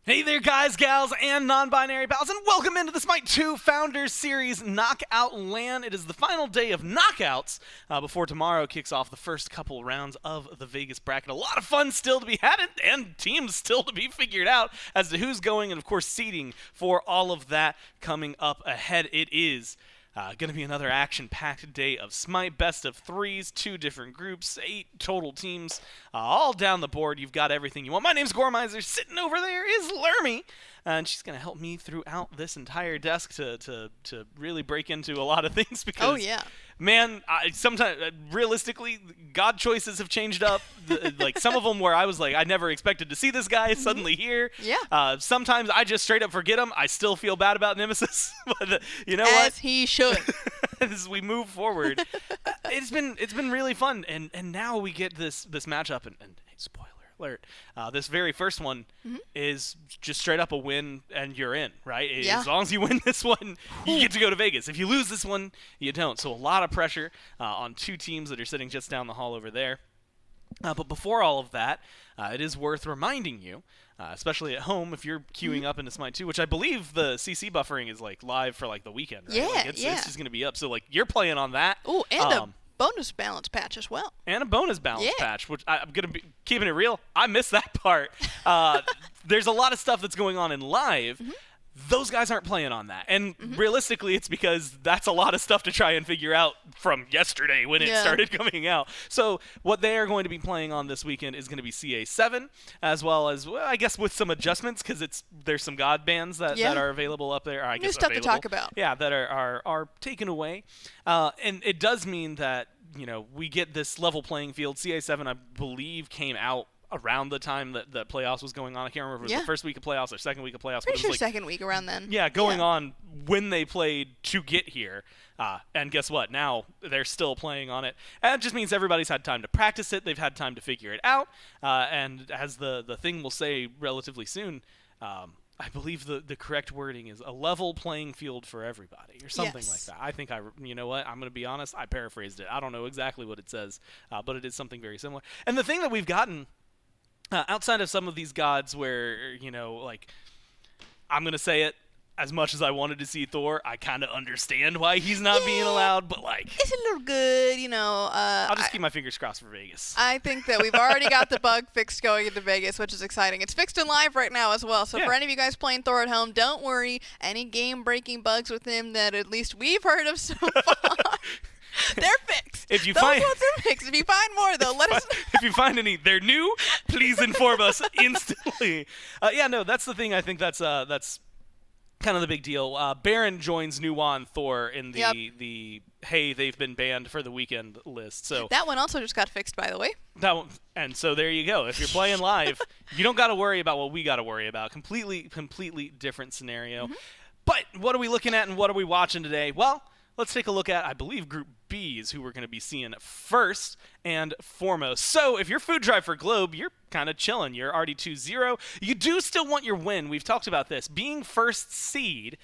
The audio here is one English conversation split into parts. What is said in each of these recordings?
Hey there, guys, gals, and non-binary pals, and welcome into the SMITE 2 Founders Series Knockout LAN. It is the final day of knockouts before tomorrow kicks off the first couple rounds of the Vegas bracket. A lot of fun still to be had, and teams still to be figured out as to who's going, and of course seeding for all of that coming up ahead. It is going to be another action-packed day of SMITE, best of threes, 2 different groups, 8 total teams, all down the board. You've got everything you want. My name's Gormizer. Sitting over there is Lermy, and she's going to help me throughout this entire desk to really break into a lot of things because, man, sometimes, realistically, God choices have changed up. Like, some of them where I was like, I never expected to see this guy suddenly here. Yeah. Sometimes I just straight up forget him. I still feel bad about Nemesis. But you know what? As he should. As we move forward, it's been really fun, and now we get this matchup, and hey, spoiler alert, this very first one is just straight up a win, and you're in, right? Yeah. As long as you win this one, you get to go to Vegas. If you lose this one, you don't. So a lot of pressure on 2 teams that are sitting just down the hall over there. But before all of that, it is worth reminding you, especially at home, if you're queuing up into SMITE 2, which I believe the CC buffering is like live for like the weekend, right? Yeah, like it's just going to be up. So like you're playing on that. Oh, and a bonus balance patch as well. And a bonus balance patch, which I'm going to be keeping it real. I missed that part. There's a lot of stuff that's going on in live. Those guys aren't playing on that. And realistically, it's because that's a lot of stuff to try and figure out from yesterday when it started coming out. So what they are going to be playing on this weekend is going to be CA7, as well as, well, I guess with some adjustments, because there's some God bands that are available up there. Or I guess new stuff available. To talk about. Yeah, that are taken away. And it does mean that, you know, we get this level playing field. CA7, I believe, came out around the time that the playoffs was going on. I can't remember if it was the first week of playoffs or second week of playoffs. Pretty but it sure was like, second week around then. Yeah, going on when they played to get here. And guess what? Now they're still playing on it. And it just means everybody's had time to practice it. They've had time to figure it out. And as the thing will say relatively soon, I believe the correct wording is a level playing field for everybody or something like that. I think you know what? I'm going to be honest. I paraphrased it. I don't know exactly what it says, but it is something very similar. And the thing that we've gotten outside of some of these gods where, you know, like, I'm going to say it, as much as I wanted to see Thor, I kind of understand why he's not being allowed, but, like, it's a little good, you know. I'll just keep my fingers crossed for Vegas. I think that we've already got the bug fixed going into Vegas, which is exciting. It's fixed in live right now as well, so for any of you guys playing Thor at home, don't worry. Any game-breaking bugs with him that at least we've heard of so far, they're fixed. If you Those ones are fixed. If you find more, though, let us know. If you find any, they're new, please inform us instantly. No, that's the thing. I think that's kind of the big deal. Baron joins Nuwan Thor in the hey, they've been banned for the weekend list. So that one also just got fixed, by the way. That one, and so there you go. If you're playing live, you don't got to worry about what we got to worry about. Completely different scenario. But what are we looking at and what are we watching today? Well, let's take a look at, I believe, Group B is who we're going to be seeing first and foremost. So if you're Food Drive for Globe, you're kind of chilling. You're already 2-0. You do still want your win. We've talked about this. Being first seed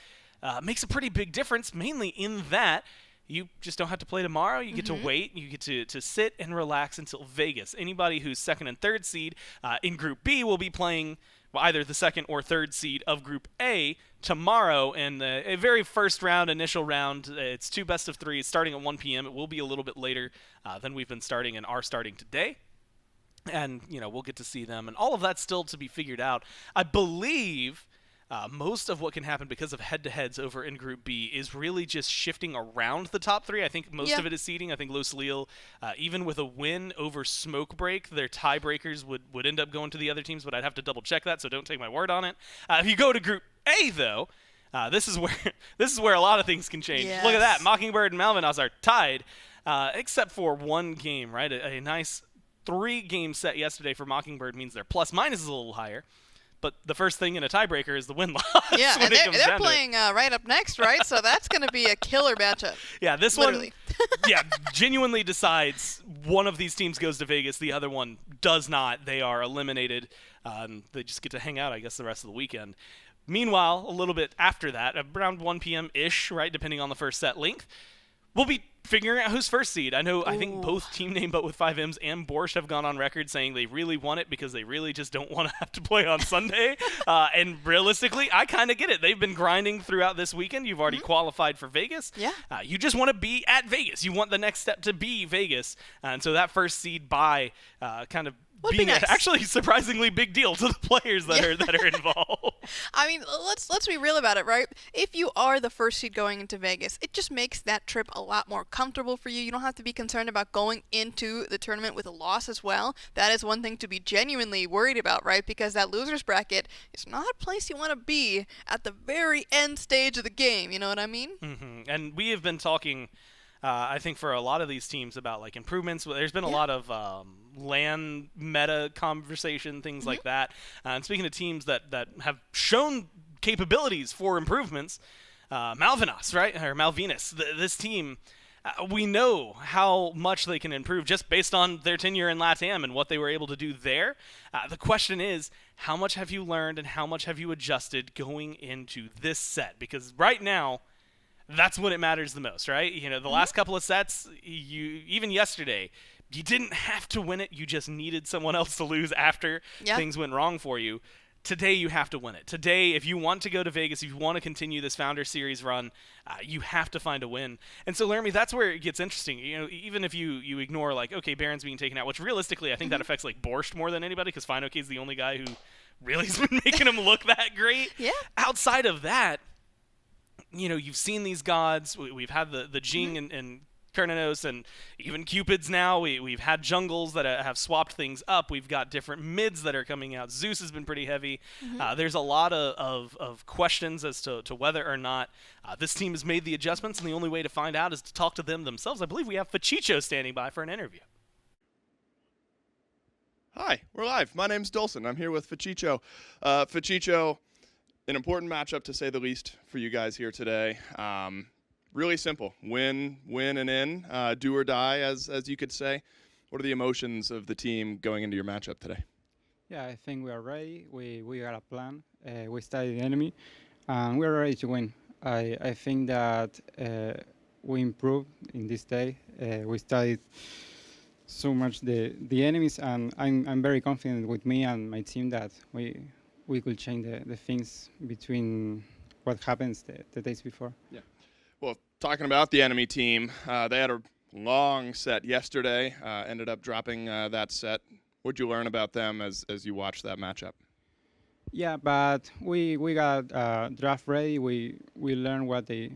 makes a pretty big difference, mainly in that you just don't have to play tomorrow. You get to wait. You get to sit and relax until Vegas. Anybody who's second and third seed in Group B will be playing either the second or third seed of Group A tomorrow in a very first round, initial round. It's 2 best of 3 starting at 1 p.m. It will be a little bit later than we've been starting and are starting today. And, you know, we'll get to see them. And all of that's still to be figured out. I believe most of what can happen because of head-to-heads over in Group B is really just shifting around the top 3. I think most of it is seeding. I think Los Lille, even with a win over Smoke Break, their tiebreakers would end up going to the other teams, but I'd have to double-check that, so don't take my word on it. If you go to Group A, though, this is where a lot of things can change. Yes. Look at that. Mockingbird and Malvinas are tied, except for one game, right? A nice 3-game set yesterday for Mockingbird means their plus-minus is a little higher. But the first thing in a tiebreaker is the win-loss. Yeah, and they're playing right up next, right? So that's going to be a killer matchup. Yeah, this Literally. one genuinely decides one of these teams goes to Vegas, the other one does not. They are eliminated. They just get to hang out, I guess, the rest of the weekend. Meanwhile, a little bit after that, around 1 p.m.-ish, right, depending on the first set length, we'll be figuring out who's first seed. I think both Team Name But with 5Ms and Borscht have gone on record saying they really want it because they really just don't want to have to play on Sunday. And realistically, I kind of get it. They've been grinding throughout this weekend. You've already qualified for Vegas. Yeah. You just want to be at Vegas. You want the next step to be Vegas. And so that first seed bye kind of being nice. actually surprisingly big deal to the players that are involved. I mean, let's be real about it, right? If you are the first seed going into Vegas, it just makes that trip a lot more comfortable for you. You don't have to be concerned about going into the tournament with a loss as well. That is one thing to be genuinely worried about, right? Because that losers bracket is not a place you want to be at the very end stage of the game. You know what I mean? Mm-hmm. And we have been talking, I think, for a lot of these teams about like improvements. There's been a lot of LAN meta conversation, things like that. And speaking of teams that have shown capabilities for improvements, Malvinas, right? Or Malvinas, this team, we know how much they can improve just based on their tenure in LATAM and what they were able to do there. The question is, how much have you learned and how much have you adjusted going into this set? Because right now, that's when it matters the most, right? You know, the last couple of sets, even yesterday, you didn't have to win it. You just needed someone else to lose after things went wrong for you. Today, you have to win it. Today, if you want to go to Vegas, if you want to continue this Founder Series run, you have to find a win. And so, Laramie, that's where it gets interesting. You know, even if you ignore, like, okay, Baron's being taken out, which realistically, I think that affects, like, Borscht more than anybody because Finoke is the only guy who really has been making him look that great. Yeah. Outside of that, you know, you've seen these gods. We've had the Jing and Kernanos and even Cupids now. We've had jungles that have swapped things up. We've got different mids that are coming out. Zeus has been pretty heavy. There's a lot of questions as to whether or not this team has made the adjustments, and the only way to find out is to talk to them themselves. I believe we have Fachicho standing by for an interview. Hi, we're live. My name's Dolson. I'm here with Fachicho. Fachicho, an important matchup to say the least for you guys here today. Really simple. Win, and in. Do or die, as you could say. What are the emotions of the team going into your matchup today? Yeah, I think we are ready. We got a plan. We studied the enemy, and we're ready to win. I think that we improved in this day. We studied so much the enemies, and I'm very confident with me and my team that we could change the things between what happens the days before. Yeah. Well, talking about the enemy team, they had a long set yesterday, ended up dropping that set. What'd you learn about them as you watched that matchup? Yeah, but we got draft ready. We learned what they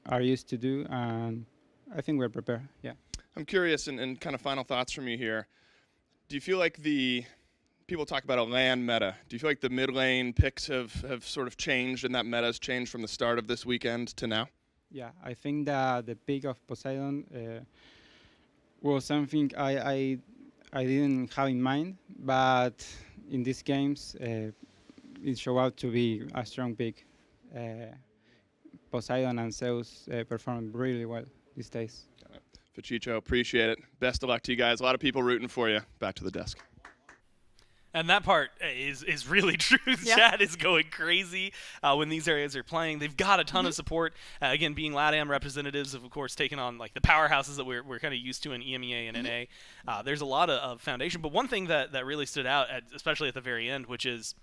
are used to do, and I think we're prepared. Yeah. I'm curious, and kind of final thoughts from you here. Do you feel like people talk about a LAN meta. Do you feel like the mid lane picks have sort of changed and that meta has changed from the start of this weekend to now? Yeah, I think that the pick of Poseidon was something I didn't have in mind, but in these games it showed out to be a strong pick. Poseidon and Zeus performed really well these days. Fachicho, appreciate it. Best of luck to you guys. A lot of people rooting for you. Back to the desk. And that part is really true. Yeah. Chat is going crazy when these areas are playing. They've got a ton of support. Again, being LATAM representatives, of course, taking on like the powerhouses that we're kind of used to in EMEA and NA. There's a lot of foundation. But one thing that really stood out, especially at the very end, which is,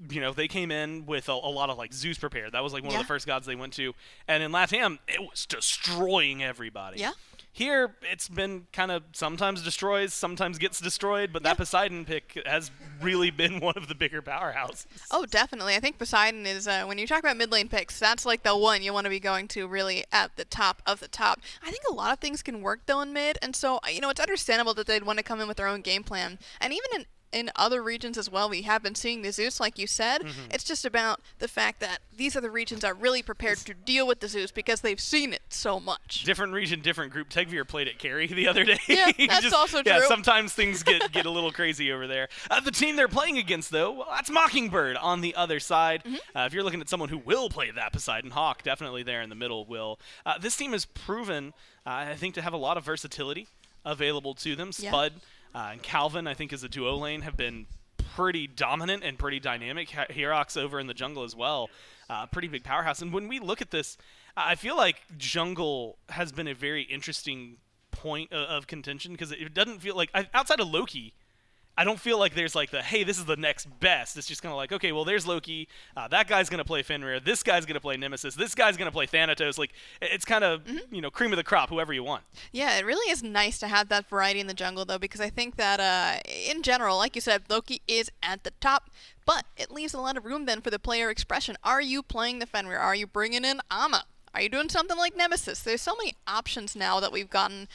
you know, they came in with a lot of like Zeus prepared. That was like one of the first gods they went to. And in LATAM, it was destroying everybody. Yeah. Here, it's been kind of sometimes destroys, sometimes gets destroyed, but that Poseidon pick has really been one of the bigger powerhouses. Oh, definitely. I think Poseidon is, when you talk about mid lane picks, that's like the one you want to be going to really at the top of the top. I think a lot of things can work, though, in mid, and so, you know, it's understandable that they'd want to come in with their own game plan. And even in other regions as well, we have been seeing the Zeus, like you said. It's just about the fact that these are the regions that are really prepared to deal with the Zeus because they've seen it so much. Different region, different group. Tegvier played at carry the other day. Yeah, that's also true. Yeah, sometimes things get a little crazy over there. The team they're playing against, though, well, that's Mockingbird on the other side. If you're looking at someone who will play that Poseidon, Hawk definitely there in the middle will. This team has proven, I think, to have a lot of versatility available to them. Spud and Calvin, I think, as a duo lane, have been pretty dominant and pretty dynamic. HyperX over in the jungle as well. Pretty big powerhouse. And when we look at this, I feel like jungle has been a very interesting point of contention because it doesn't feel like outside of Loki, I don't feel like there's like hey, this is the next best. It's just kind of like, okay, well, there's Loki. That guy's going to play Fenrir. This guy's going to play Nemesis. This guy's going to play Thanatos. Like, it's kind of, cream of the crop, whoever you want. Yeah, it really is nice to have that variety in the jungle, though, because I think that, in general, like you said, Loki is at the top, but it leaves a lot of room then for the player expression. Are you playing the Fenrir? Are you bringing in Amma? Are you doing something like Nemesis? There's so many options now that we've gotten,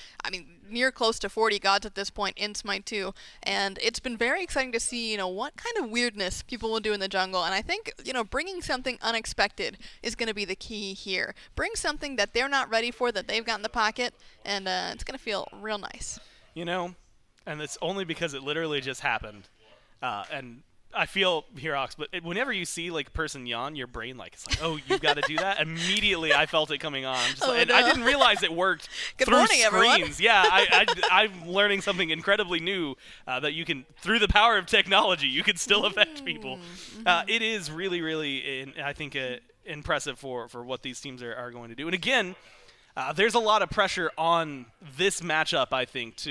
near close to 40 gods at this point in Smite 2, and it's been very exciting to see, what kind of weirdness people will do in the jungle, and I think, bringing something unexpected is going to be the key here. Bring something that they're not ready for, that they've got in the pocket, and it's going to feel real nice. And it's only because it literally just happened, and I feel Herox, but whenever you see like a person yawn, your brain it's like, oh, you've got to do that. Immediately, I felt it coming on. And I didn't realize it worked Good through morning, screens. Everyone. Yeah, I'm learning something incredibly new that you can, through the power of technology, you can still affect people. It is really, really, I think, impressive for what these teams are going to do. And again, there's a lot of pressure on this matchup, I think,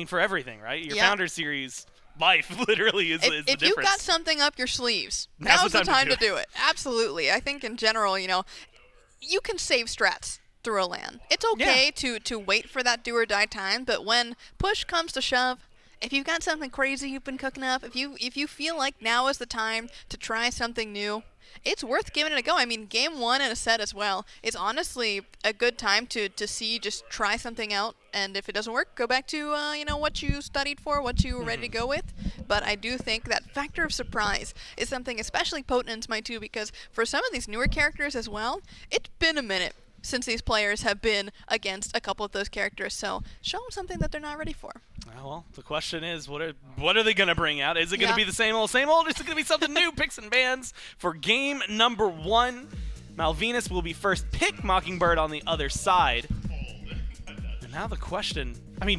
for everything, right? Your Founder Series life literally is the difference. If you've got something up your sleeves, now's the time to do it. Absolutely. I think in general, you can save strats through a LAN. It's okay to wait for that do or die time, but when push comes to shove, if you've got something crazy you've been cooking up, if you feel like now is the time to try something new, it's worth giving it a go. Game 1 in a set as well is honestly a good time to just try something out, and if it doesn't work, go back to what you studied for, what you were ready to go with. But I do think that factor of surprise is something especially potent in Smite 2, because for some of these newer characters as well, it's been a minute since these players have been against a couple of those characters, so show them something that they're not ready for. Well, the question is, what are they going to bring out? Is it going to be the same old, or is it going to be something new? Picks and bans for game number 1. Malvinas will be first pick, Mockingbird on the other side. And now the question,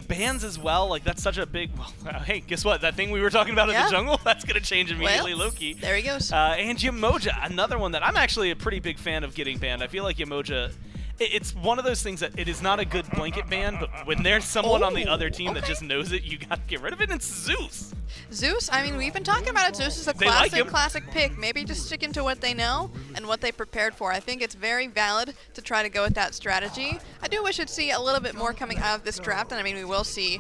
bans as well, that's such a big, hey, guess what? That thing we were talking about in the jungle, that's going to change immediately, Loki. There he goes. And Yamoja, another one that I'm actually a pretty big fan of getting banned. I feel like Yamoja, it's one of those things that it is not a good blanket ban, but when there's someone on the other team that just knows it, you got to get rid of it, and it's Zeus. Zeus, we've been talking about it. Zeus is a classic pick. Maybe just sticking to what they know and what they prepared for. I think it's very valid to try to go with that strategy. I do wish I'd see a little bit more coming out of this draft, and we will see.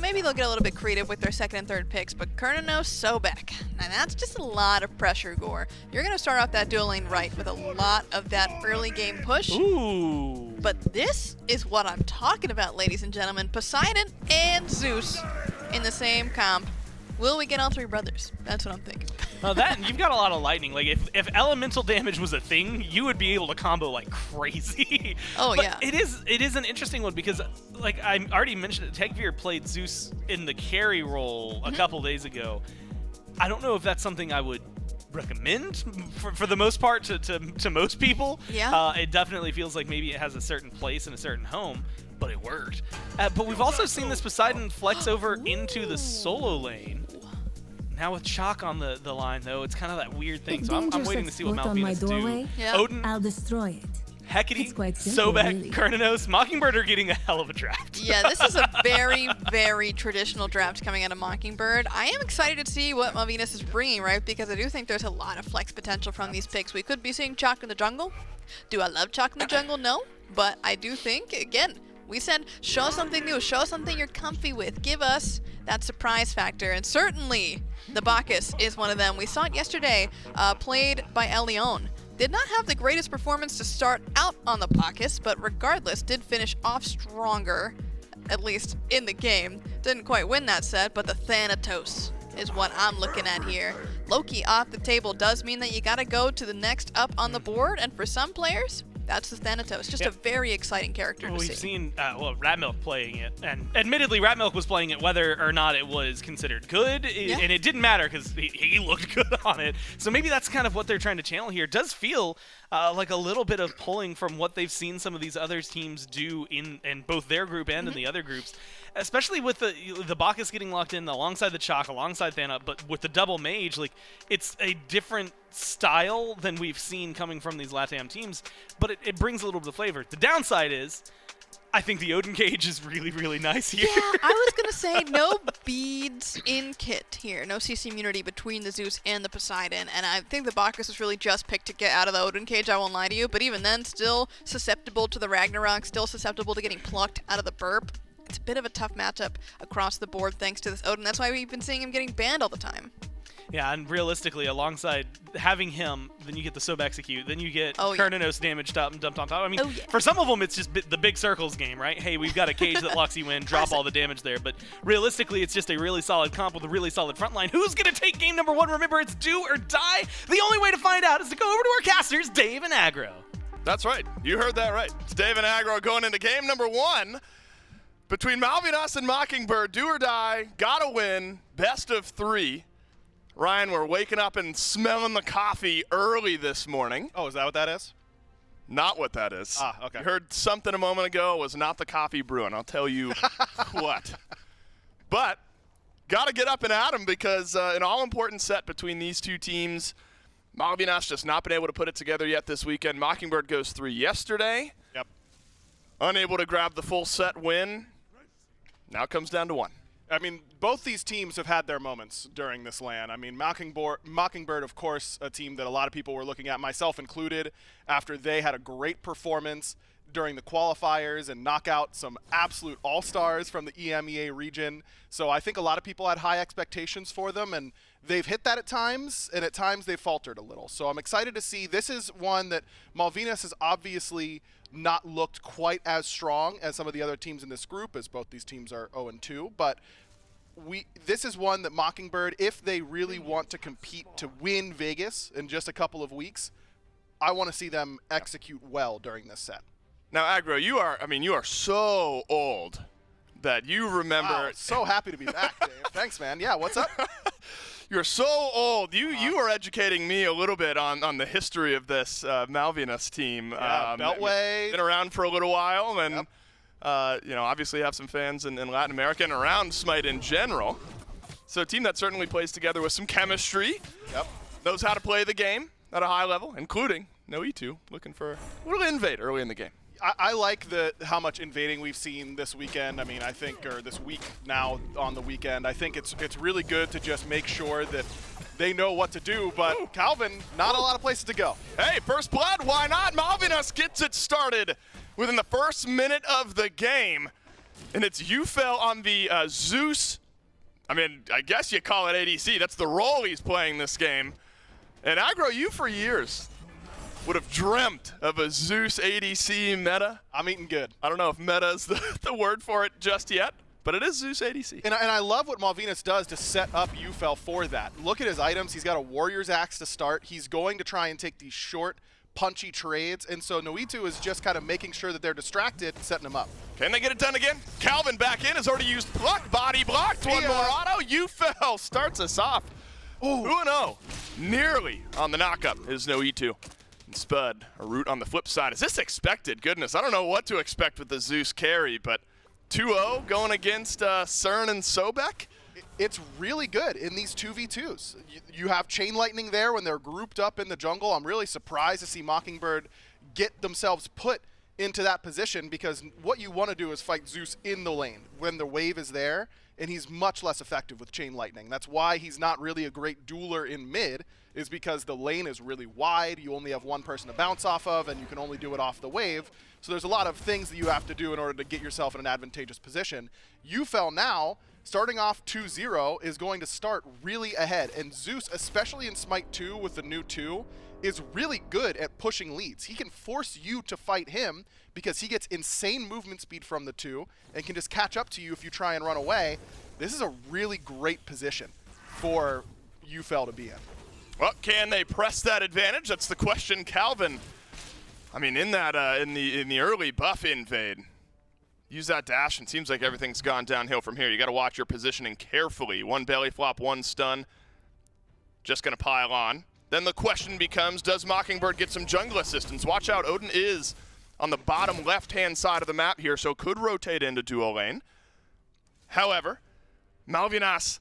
Maybe they'll get a little bit creative with their second and third picks, but Kernanos, Sobek, and that's just a lot of pressure, Gore. You're going to start off that dual lane right with a lot of that early game push. Ooh. But this is what I'm talking about, ladies and gentlemen. Poseidon and Zeus in the same comp. Will we get all three brothers? That's what I'm thinking. You've got a lot of lightning. If elemental damage was a thing, you would be able to combo like crazy. Oh, but it is an interesting one because, I already mentioned it, Tegveer played Zeus in the carry role a couple days ago. I don't know if that's something I would recommend for the most part to most people. Yeah. It definitely feels like maybe it has a certain place and a certain home, but it worked. But we've also seen this Poseidon flex over into the solo lane. Now with Chalk on the line, though, it's kind of that weird thing. So I'm waiting to see what Malvinas do. Yeah. Odin, I'll destroy it. Hecate, simple, Sobek, really. Kernanos, Mockingbird are getting a hell of a draft. Yeah, this is a very, very traditional draft coming out of Mockingbird. I am excited to see what Malvinas is bringing, right? Because I do think there's a lot of flex potential from these picks. We could be seeing Chalk in the jungle. Do I love Chalk in the jungle? No. But I do think, again, we said show something new, show something you're comfy with. Give us that surprise factor. And certainly the Bacchus is one of them. We saw it yesterday, played by Elion. Did not have the greatest performance to start out on the Bacchus, but regardless, did finish off stronger, at least in the game. Didn't quite win that set, but the Thanatos is what I'm looking at here. Loki off the table does mean that you gotta go to the next up on the board, and for some players, that's the Thanatos. Just a very exciting character to see. We've seen, Ratmilk playing it, and admittedly, Ratmilk was playing it whether or not it was considered good, and it didn't matter because he looked good on it. So maybe that's kind of what they're trying to channel here. It does feel like a little bit of pulling from what they've seen some of these other teams do in both their group and in the other groups, especially with the Bacchus getting locked in alongside the Chalk, alongside Thana, but with the double mage, like it's a different style than we've seen coming from these LATAM teams, but it brings a little bit of flavor. The downside is, I think the Odin cage is really, really nice here. Yeah, I was going to say no beads in kit here. No CC immunity between the Zeus and the Poseidon. And I think the Bacchus was really just picked to get out of the Odin cage, I won't lie to you. But even then, still susceptible to the Ragnarok, still susceptible to getting plucked out of the burp. It's a bit of a tough matchup across the board thanks to this Odin. That's why we've been seeing him getting banned all the time. Yeah, and realistically, alongside having him, then you get the Sob Execute, then you get Kernanos damaged up and dumped on top. I mean, for some of them, it's just the big circles game, right? Hey, we've got a cage that locks you in, drop all the damage there. But realistically, it's just a really solid comp with a really solid front line. Who's going to take game number 1? Remember, it's do or die. The only way to find out is to go over to our casters, Dave and Aggro. That's right. You heard that right. It's Dave and Aggro going into game number 1. Between Malvinas and Mockingbird, do or die, gotta win, best of 3. Ryan, we're waking up and smelling the coffee early this morning. Oh, is that what that is? Not what that is. Ah, okay. You heard something a moment ago. It was not the coffee brewing. I'll tell you what. But got to get up and at them because an all-important set between these two teams. Malvinas just not been able to put it together yet this weekend. Mockingbird goes 3 yesterday. Yep. Unable to grab the full set win. Now it comes down to 1. I mean, both these teams have had their moments during this LAN. I mean, Mockingbird, of course, a team that a lot of people were looking at, myself included, after they had a great performance during the qualifiers and knock out some absolute all-stars from the EMEA region. So I think a lot of people had high expectations for them, and they've hit that at times, and at times they've faltered a little. So I'm excited to see. This is one that Malvinas has obviously not looked quite as strong as some of the other teams in this group, as both these teams are 0-2, but this is one that Mockingbird, if they really want to compete to win Vegas in just a couple of weeks, I want to see them execute well during this set. Now, Aggro, you are so old that you remember. Wow, so happy to be back, Dave. Thanks, man. Yeah, what's up? You're so old. You are educating me a little bit on the history of this Malvinas team. Yeah, Beltway. Been around for a little while, and obviously have some fans in Latin America and around SMITE in general. So a team that certainly plays together with some chemistry. Yep. Knows how to play the game at a high level, including no E2, looking for a little invade early in the game. I like how much invading we've seen this weekend. I mean, I think, or this week now on the weekend, I think it's really good to just make sure that they know what to do. But Ooh. Calvin, not a lot of places to go. Hey, first blood, why not? Malvinas gets it started within the first minute of the game. And it's Ufel on the Zeus. I mean, I guess you call it ADC. That's the role he's playing this game. And Aggro, you for years would have dreamt of a Zeus ADC meta. I'm eating good. I don't know if meta is the word for it just yet, but it is Zeus ADC. And I love what Malvinas does to set up Ufel for that. Look at his items. He's got a Warrior's Axe to start. He's going to try and take these short, punchy trades, and so Noitu is just kind of making sure that they're distracted, setting him up. Can they get it done again? Calvin back in, has already used pluck, body blocked, one more auto. Ufel starts us off. Ooh. 2-0. Nearly on the knockup is Noitu. And Spud, a root on the flip side. Is this expected? Goodness, I don't know what to expect with the Zeus carry, but 2-0 going against CERN and Sobek. It's really good in these 2v2s. You have Chain Lightning there when they're grouped up in the jungle. I'm really surprised to see Mockingbird get themselves put into that position, because what you want to do is fight Zeus in the lane when the wave is there, and he's much less effective with Chain Lightning. That's why he's not really a great dueler in mid, is because the lane is really wide. You only have one person to bounce off of, and you can only do it off the wave. So there's a lot of things that you have to do in order to get yourself in an advantageous position. Ufel now, starting off 2-0, is going to start really ahead. And Zeus, especially in Smite 2 with the new 2, is really good at pushing leads. He can force you to fight him because he gets insane movement speed from the 2 and can just catch up to you if you try and run away. This is a really great position for Ufel to be in. Well, can they press that advantage? That's the question, Calvin. I mean, in that in the early buff invade, use that dash, and seems like everything's gone downhill from here. You got to watch your positioning carefully. One belly flop, one stun. Just going to pile on. then the question becomes, does Mockingbird get some jungle assistance? Watch out, Odin is on the bottom left-hand side of the map here, so could rotate into duo lane. However, Malvinas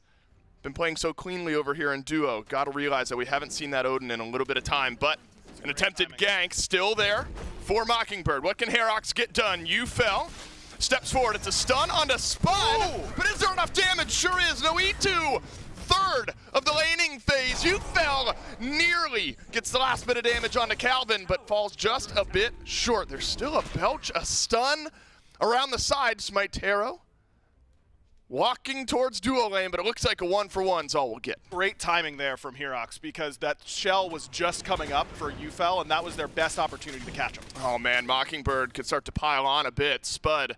been playing so cleanly over here in duo. Got to realize that we haven't seen that Odin in a little bit of time, but an attempted gank still there for Mockingbird. What can HyperX get done? You fell. Steps forward. It's a stun onto Spud, but is there enough damage? Sure is. No E2. Third of the laning phase. You fell nearly. Gets the last bit of damage onto Calvin, but falls just a bit short. There's still a belch, a stun around the side. SMITE walking towards duo lane, but it looks like a 1-for-1 is all we'll get. Great timing there from HyperX because that shell was just coming up for UFL, and that was their best opportunity to catch him. Oh man, Mockingbird could start to pile on a bit. Spud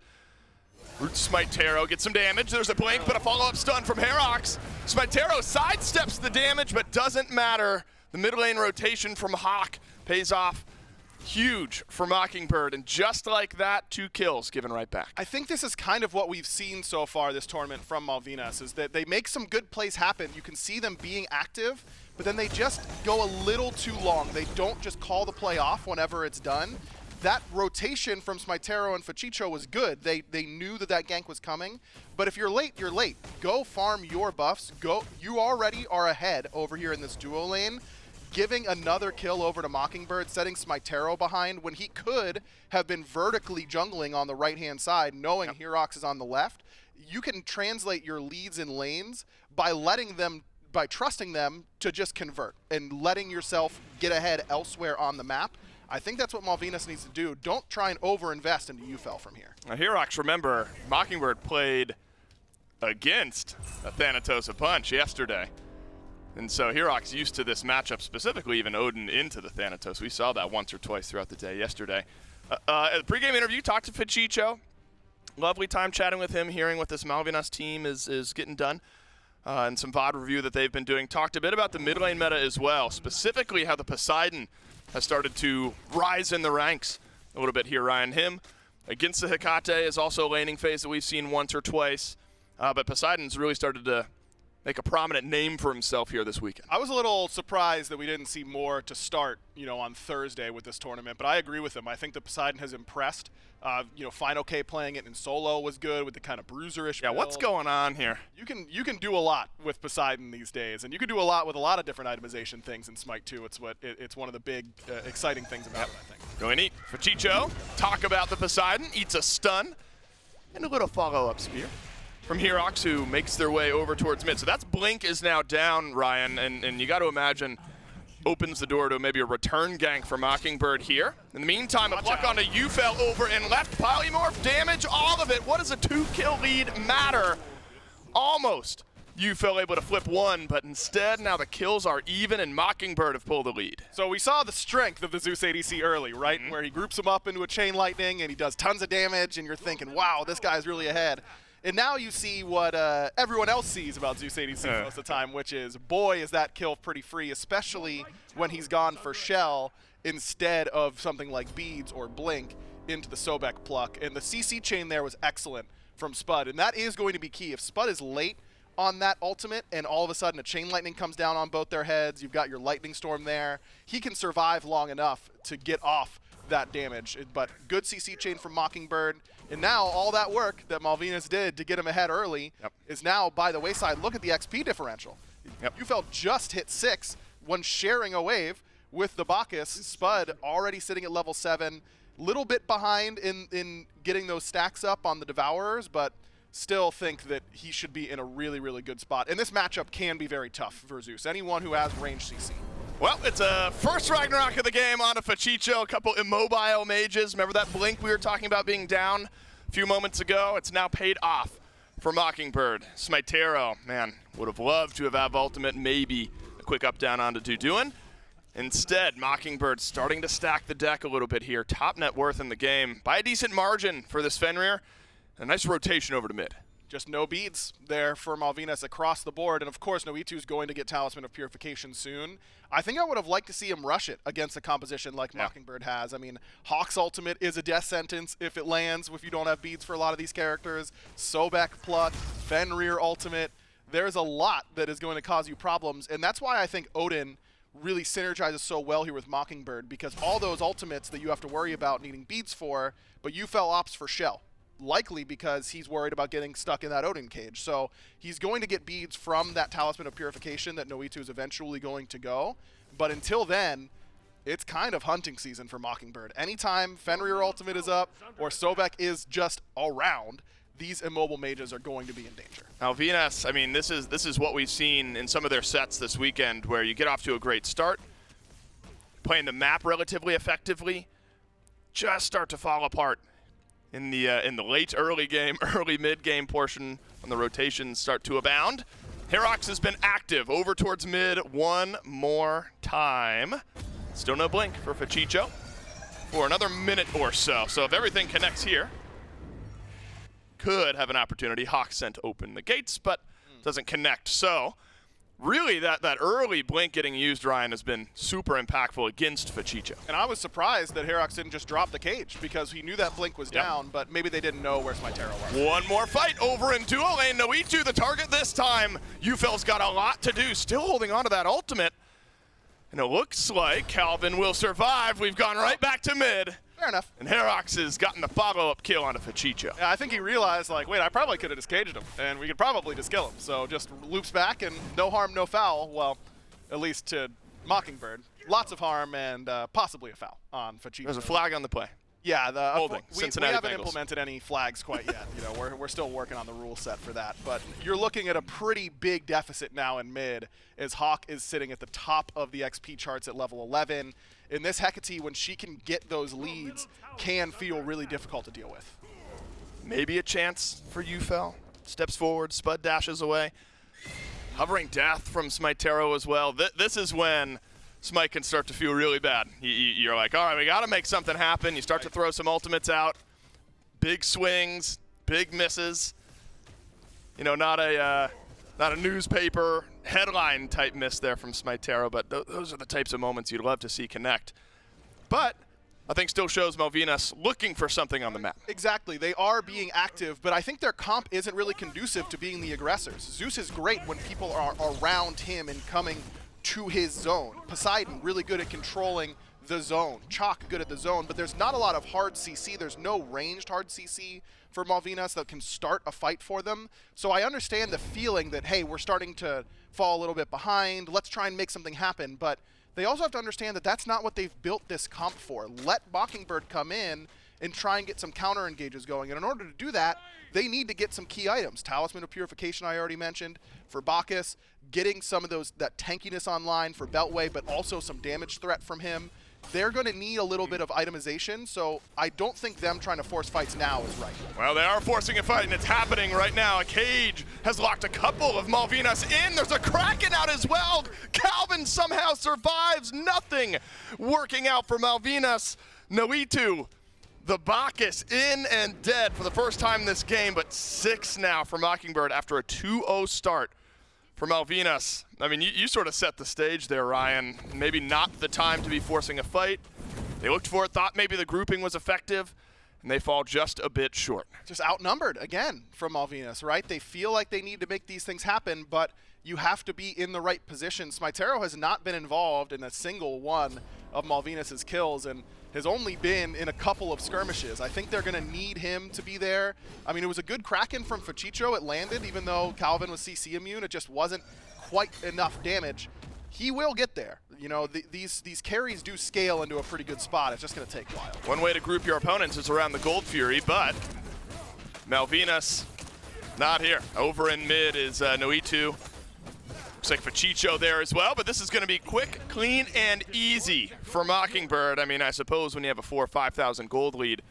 roots SMITE, gets some damage. There's a blink, but a follow-up stun from HyperX. SMITE sidesteps the damage, but doesn't matter. The mid lane rotation from Hawk pays off huge for Mockingbird, and just like that, 2 kills given right back. I think this is kind of what we've seen so far this tournament from Malvinas, is that they make some good plays happen. You can see them being active, but then they just go a little too long. They don't just call the play off whenever it's done. That rotation from SMITE and Fachicho was good. They knew that that gank was coming, but if you're late, you're late. Go farm your buffs. Go. You already are ahead over here in this duo lane. Giving another kill over to Mockingbird, setting SMITE behind when he could have been vertically jungling on the right-hand side, knowing HyperX is on the left. You can translate your leads in lanes by trusting them to just convert and letting yourself get ahead elsewhere on the map. I think that's what Malvinas needs to do. Don't try and over-invest into UFL from here. Now HyperX, remember, Mockingbird played against a Thanatos of Punch yesterday. And so HyperX used to this matchup, specifically even Odin into the Thanatos. We saw that once or twice throughout the day yesterday. At the pregame interview, talked to Fachicho. Lovely time chatting with him, hearing what this Malvinas team is getting done. And some VOD review that they've been doing. Talked a bit about the mid lane meta as well, specifically how the Poseidon has started to rise in the ranks a little bit here, Ryan. Him against the Hecate is also a laning phase that we've seen once or twice. But Poseidon's really started to make a prominent name for himself here this weekend. I was a little surprised that we didn't see more to start, on Thursday with this tournament, but I agree with him. I think the Poseidon has impressed. Final K playing it in solo was good with the kind of bruiserish build. What's going on here? You can do a lot with Poseidon these days, and you can do a lot with a lot of different itemization things in SMITE too. It's one of the big exciting things about it, I think. Really neat. Fachicho, talk about the Poseidon, eats a stun, and a little follow-up spear from HyperX, who makes their way over towards mid. So that's Blink is now down, Ryan, and you got to imagine opens the door to maybe a return gank for Mockingbird here. In the meantime, a pluck onto UFL over and left. Polymorph damage, all of it. What does a 2-kill lead matter? Almost UFL able to flip one, but instead now the kills are even and Mockingbird have pulled the lead. So we saw the strength of the Zeus ADC early, right? Where he groups them up into a chain lightning and he does tons of damage and you're thinking, wow, this guy's really ahead. And now you see what everyone else sees about Zeus ADC most of the time, which is, boy, is that kill pretty free, especially when he's gone for Shell instead of something like Beads or Blink into the Sobek pluck. And the CC chain there was excellent from Spud, and that is going to be key. If Spud is late on that ultimate and all of a sudden a chain lightning comes down on both their heads, you've got your lightning storm there, he can survive long enough to get off that damage. But good CC chain from Mockingbird. And now all that work that Malvinas did to get him ahead early is now by the wayside. Look at the XP differential. UFL just hit 6 when sharing a wave with the Bacchus. Spud already sitting at level 7. Little bit behind in getting those stacks up on the Devourers, but still think that he should be in a really, really good spot. And this matchup can be very tough for Zeus. Anyone who has range CC. Well, it's a first Ragnarok of the game on a Fachicho, a couple immobile mages. Remember that Blink we were talking about being down a few moments ago? It's now paid off for Mockingbird. SMITE, man, would have loved to have ultimate, maybe a quick up down onto Duduin. Instead, Mockingbird starting to stack the deck a little bit here. Top net worth in the game by a decent margin for this Fenrir. A nice rotation over to mid. Just no beads there for Malvinas across the board. And of course, No2 is going to get Talisman of Purification soon. I think I would have liked to see him rush it against a composition like Mockingbird has. I mean, Hawk's ultimate is a death sentence if it lands, if you don't have beads for a lot of these characters. Sobek pluck, Fenrir ultimate. There's a lot that is going to cause you problems. And that's why I think Odin really synergizes so well here with Mockingbird, because all those ultimates that you have to worry about needing beads for, but Yufel opts for Shell. Likely because he's worried about getting stuck in that Odin cage. So he's going to get beads from that Talisman of Purification that Noitu is eventually going to go. But until then, it's kind of hunting season for Mockingbird. Anytime Fenrir ultimate is up or Sobek is just around, these immobile mages are going to be in danger. Malvinas, I mean, this is what we've seen in some of their sets this weekend, where you get off to a great start, playing the map relatively effectively, just start to fall apart in the late early game, early mid game portion when the rotations start to abound. HyperX has been active over towards mid one more time. Still no blink for Fachicho for another minute or so. So if everything connects here, could have an opportunity. Hawk sent open the gates, but doesn't connect. So really that early blink getting used, Ryan, has been super impactful against Fachicho. And I was surprised that HyperX didn't just drop the cage, because he knew that blink was down, but maybe they didn't know where SMITE was. One more fight over in duo lane. Noitu the target this time. Yufel's got a lot to do, still holding on to that ultimate. And it looks like Calvin will survive. We've gone right back to mid. Fair enough. And HyperX has gotten the follow-up kill onto Fachicho. Yeah, I think he realized, like, wait, I probably could have just caged him, and we could probably just kill him. So just loops back, and no harm, no foul. Well, at least to Mockingbird. Lots of harm and possibly a foul on Fachicho. There's a flag on the play. Yeah, Holding. we Cincinnati haven't Bengals. implemented any flags quite yet. You know, we're still working on the rule set for that. But you're looking at a pretty big deficit now in mid, as Hawk is sitting at the top of the XP charts at level 11. In this Hecate, when she can get those leads, can feel really difficult to deal with. Maybe a chance for Yufel. Steps forward, Spud dashes away. Hovering death from SMITE as well. This is when SMITE can start to feel really bad. You're like, all right, we got to make something happen. You start to throw some ultimates out. Big swings, big misses. You know, not a newspaper headline type miss there from SMITE, but those are the types of moments you'd love to see connect. But I think still shows Malvinas looking for something on the map. Exactly. They are being active, but I think their comp isn't really conducive to being the aggressors. Zeus is great when people are around him and coming to his zone. Poseidon, really good at controlling the zone. Chalk, good at the zone, but there's not a lot of hard CC. There's no ranged hard CC for Malvinas that can start a fight for them. So I understand the feeling that, hey, we're starting to fall a little bit behind. Let's try and make something happen. But they also have to understand that that's not what they've built this comp for. Let Mockingbird come in and try and get some counter engages going. And in order to do that, they need to get some key items. Talisman of Purification I already mentioned for Bacchus, getting some of that tankiness online for Beltway, but also some damage threat from him. They're going to need a little bit of itemization, so I don't think them trying to force fights now is right. Well, they are forcing a fight, and it's happening right now. A cage has locked a couple of Malvinas in. There's a Kraken out as well. Calvin somehow survives. Nothing working out for Malvinas. Noitu, the Bacchus, in and dead for the first time in this game, but 6 now for Mockingbird after a 2-0 start for Malvinas. I mean, you sort of set the stage there, Ryan. Maybe not the time to be forcing a fight. They looked for it, thought maybe the grouping was effective, and they fall just a bit short. Just outnumbered again from Malvinas, right? They feel like they need to make these things happen, but you have to be in the right position. SMITE has not been involved in a single one of Malvinas' kills, and has only been in a couple of skirmishes. I think they're going to need him to be there. I mean, it was a good Kraken from Fachicho. It landed, even though Calvin was CC immune. It just wasn't quite enough damage. He will get there. You know, these carries do scale into a pretty good spot. It's just going to take a while. One way to group your opponents is around the Gold Fury, but Malvinas not here. Over in mid is Noitu. Looks like Fachicho there as well, but this is going to be quick, clean, and easy for Mockingbird. I mean, I suppose when you have a 4,000 or 5,000 gold lead,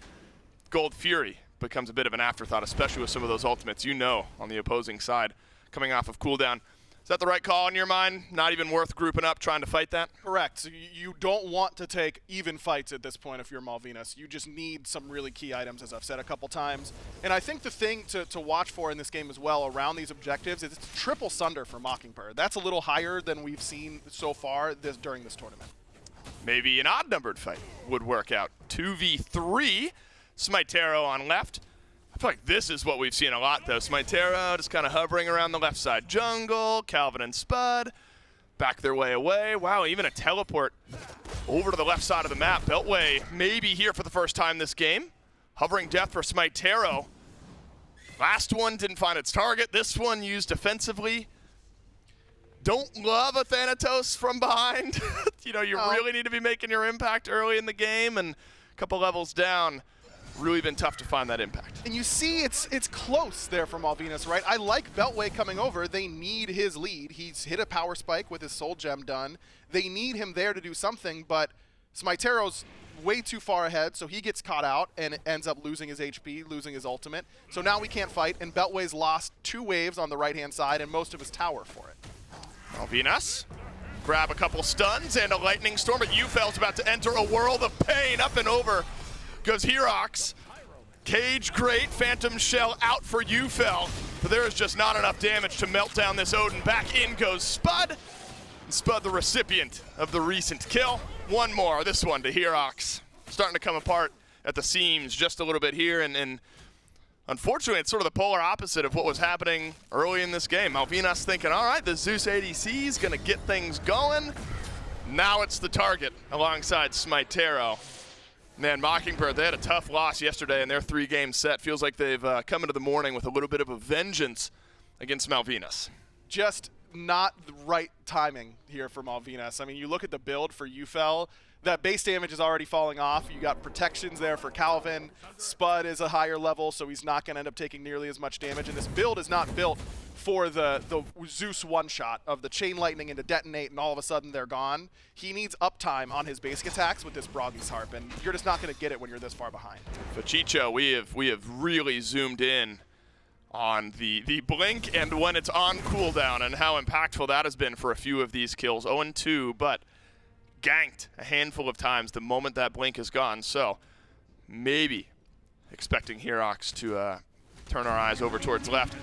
Gold Fury becomes a bit of an afterthought, especially with some of those ultimates, you know, on the opposing side coming off of cooldown. Is that the right call in your mind? Not even worth grouping up, trying to fight that? Correct. So you don't want to take even fights at this point if you're Malvinas. You just need some really key items, as I've said a couple times. And I think the thing to watch for in this game as well around these objectives is it's triple Sunder for Mockingbird. That's a little higher than we've seen so far during this tournament. Maybe an odd-numbered fight would work out. 2v3, SMITE on left. I feel like this is what we've seen a lot, though. SMITE just kind of hovering around the left side jungle, Calvin and Spud. back their way away. Wow, even a teleport over to the left side of the map. Beltway maybe here for the first time this game. Hovering death for SMITE. Last one didn't find its target. This one used defensively. Don't love a Thanatos from behind. You know, you really need to be making your impact early in the game, and a couple levels down, really been tough to find that impact. And you see it's close there for Malvinas, right? I like Beltway coming over. They need his lead. He's hit a power spike with his soul gem done. They need him there to do something, but SMITE's way too far ahead, so he gets caught out and ends up losing his HP, losing his ultimate. So now we can't fight, and Beltway's lost 2 waves on the right-hand side and most of his tower for it. Malvinas grab a couple stuns and a lightning storm, but Ufel's about to enter a world of pain. Up and over goes HyperX. Cage great, Phantom Shell out for Ufel, but there is just not enough damage to melt down this Odin. Back in goes Spud. And Spud, the recipient of the recent kill. One more, this one to HyperX. Starting to come apart at the seams just a little bit here, and unfortunately, it's sort of the polar opposite of what was happening early in this game. Malvinas thinking, all right, the Zeus ADC is going to get things going. Now it's the target alongside SMITE. Man, Mockingbird, they had a tough loss yesterday in their 3-game set. Feels like they've come into the morning with a little bit of a vengeance against Malvinas. Just not the right timing here for Malvinas. I mean, you look at the build for Ufel, that base damage is already falling off. You got protections there for Calvin. Spud is a higher level, so he's not going to end up taking nearly as much damage. And this build is not built for the Zeus one-shot of the chain lightning into detonate, and all of a sudden they're gone. He needs uptime on his basic attacks with this Broggy's Harp, and you're just not going to get it when you're this far behind. Fachicho, we have really zoomed in on the blink and when it's on cooldown and how impactful that has been for a few of these kills. 0-2, but ganked a handful of times the moment that blink is gone. So maybe expecting HyperX to turn our eyes over towards left.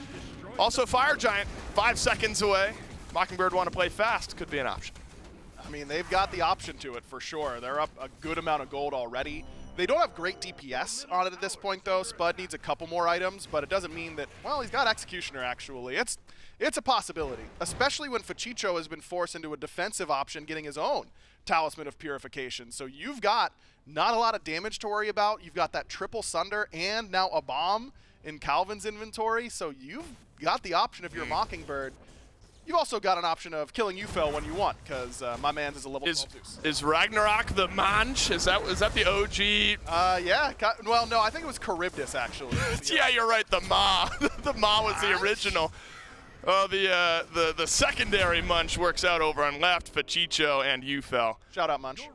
Also, Fire Giant, 5 seconds away. Mockingbird want to play fast, could be an option. I mean, they've got the option to it for sure. They're up a good amount of gold already. They don't have great DPS on it at this point, though. Spud needs a couple more items, but it doesn't mean that, well, he's got Executioner, actually. It's a possibility, especially when Fachicho has been forced into a defensive option, getting his own Talisman of Purification. So you've got not a lot of damage to worry about. You've got that triple Sunder and now a bomb in Calvin's inventory. So you've got the option if you're Mockingbird. You've also got an option of killing Ufel when you want, because my man's is a level 12 Zeus. Is Ragnarok the Manch? Is that the OG? Yeah. Well, no, I think it was Charybdis, actually. Yeah, you're right. The Ma. The Ma was the original. Oh, the secondary Munch works out over on left, Fachicho and Ufel. Shout out, Munch.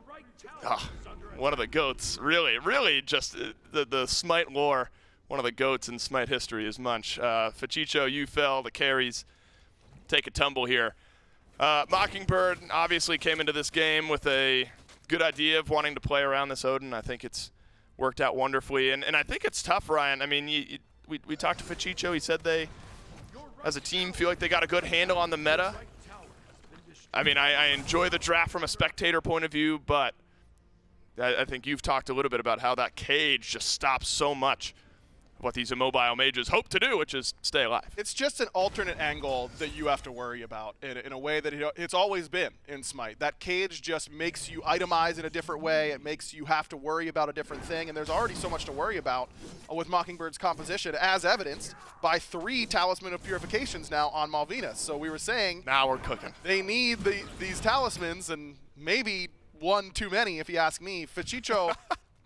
Oh, one of the GOATs. Really just the Smite lore. One of the GOATs in Smite history is Munch. Fachicho, Ufel, the carries take a tumble here. Mockingbird obviously came into this game with a good idea of wanting to play around this Odin. I think it's worked out wonderfully. And I think it's tough, Ryan. I mean, we talked to Fachicho. He said they, as a team, feel like they got a good handle on the meta. I mean, I enjoy the draft from a spectator point of view, but I think you've talked a little bit about how that cage just stops so much of what these immobile mages hope to do, which is stay alive. It's just an alternate angle that you have to worry about in a way that it's always been in Smite. That cage just makes you itemize in a different way. It makes you have to worry about a different thing, and there's already so much to worry about with Mockingbird's composition, as evidenced by 3 Talisman of Purifications now on Malvinas. So we were saying now we're cooking. They need these talismans, and maybe one too many if you ask me. Fachicho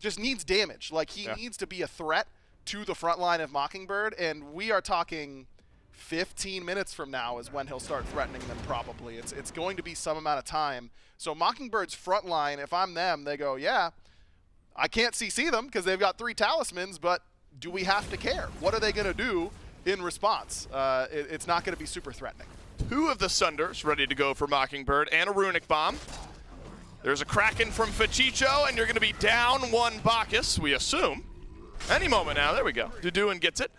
just needs damage. Like, he needs to be a threat to the front line of Mockingbird, and we are talking 15 minutes from now is when he'll start threatening them probably. It's going to be some amount of time. So Mockingbird's front line, if I'm them, they go, yeah, I can't CC them because they've got 3 talismans, but do we have to care? What are they going to do in response? It's not going to be super threatening. 2 of the Sunders ready to go for Mockingbird and a Runic Bomb. There's a Kraken from Fachicho, and you're going to be down 1 Bacchus, we assume. Any moment now, there we go. Duduin gets it.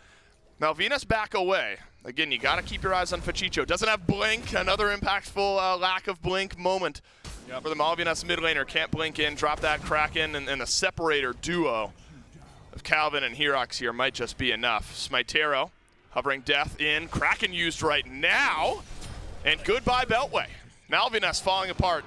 Malvinas back away. Again, you got to keep your eyes on Fachicho. Doesn't have blink, another impactful lack of blink moment for the Malvinas mid laner. Can't blink in, drop that Kraken, and the separator duo of Calvin and HyperX here might just be enough. SMITE hovering death in. Kraken used right now, and goodbye Beltway. Malvinas falling apart.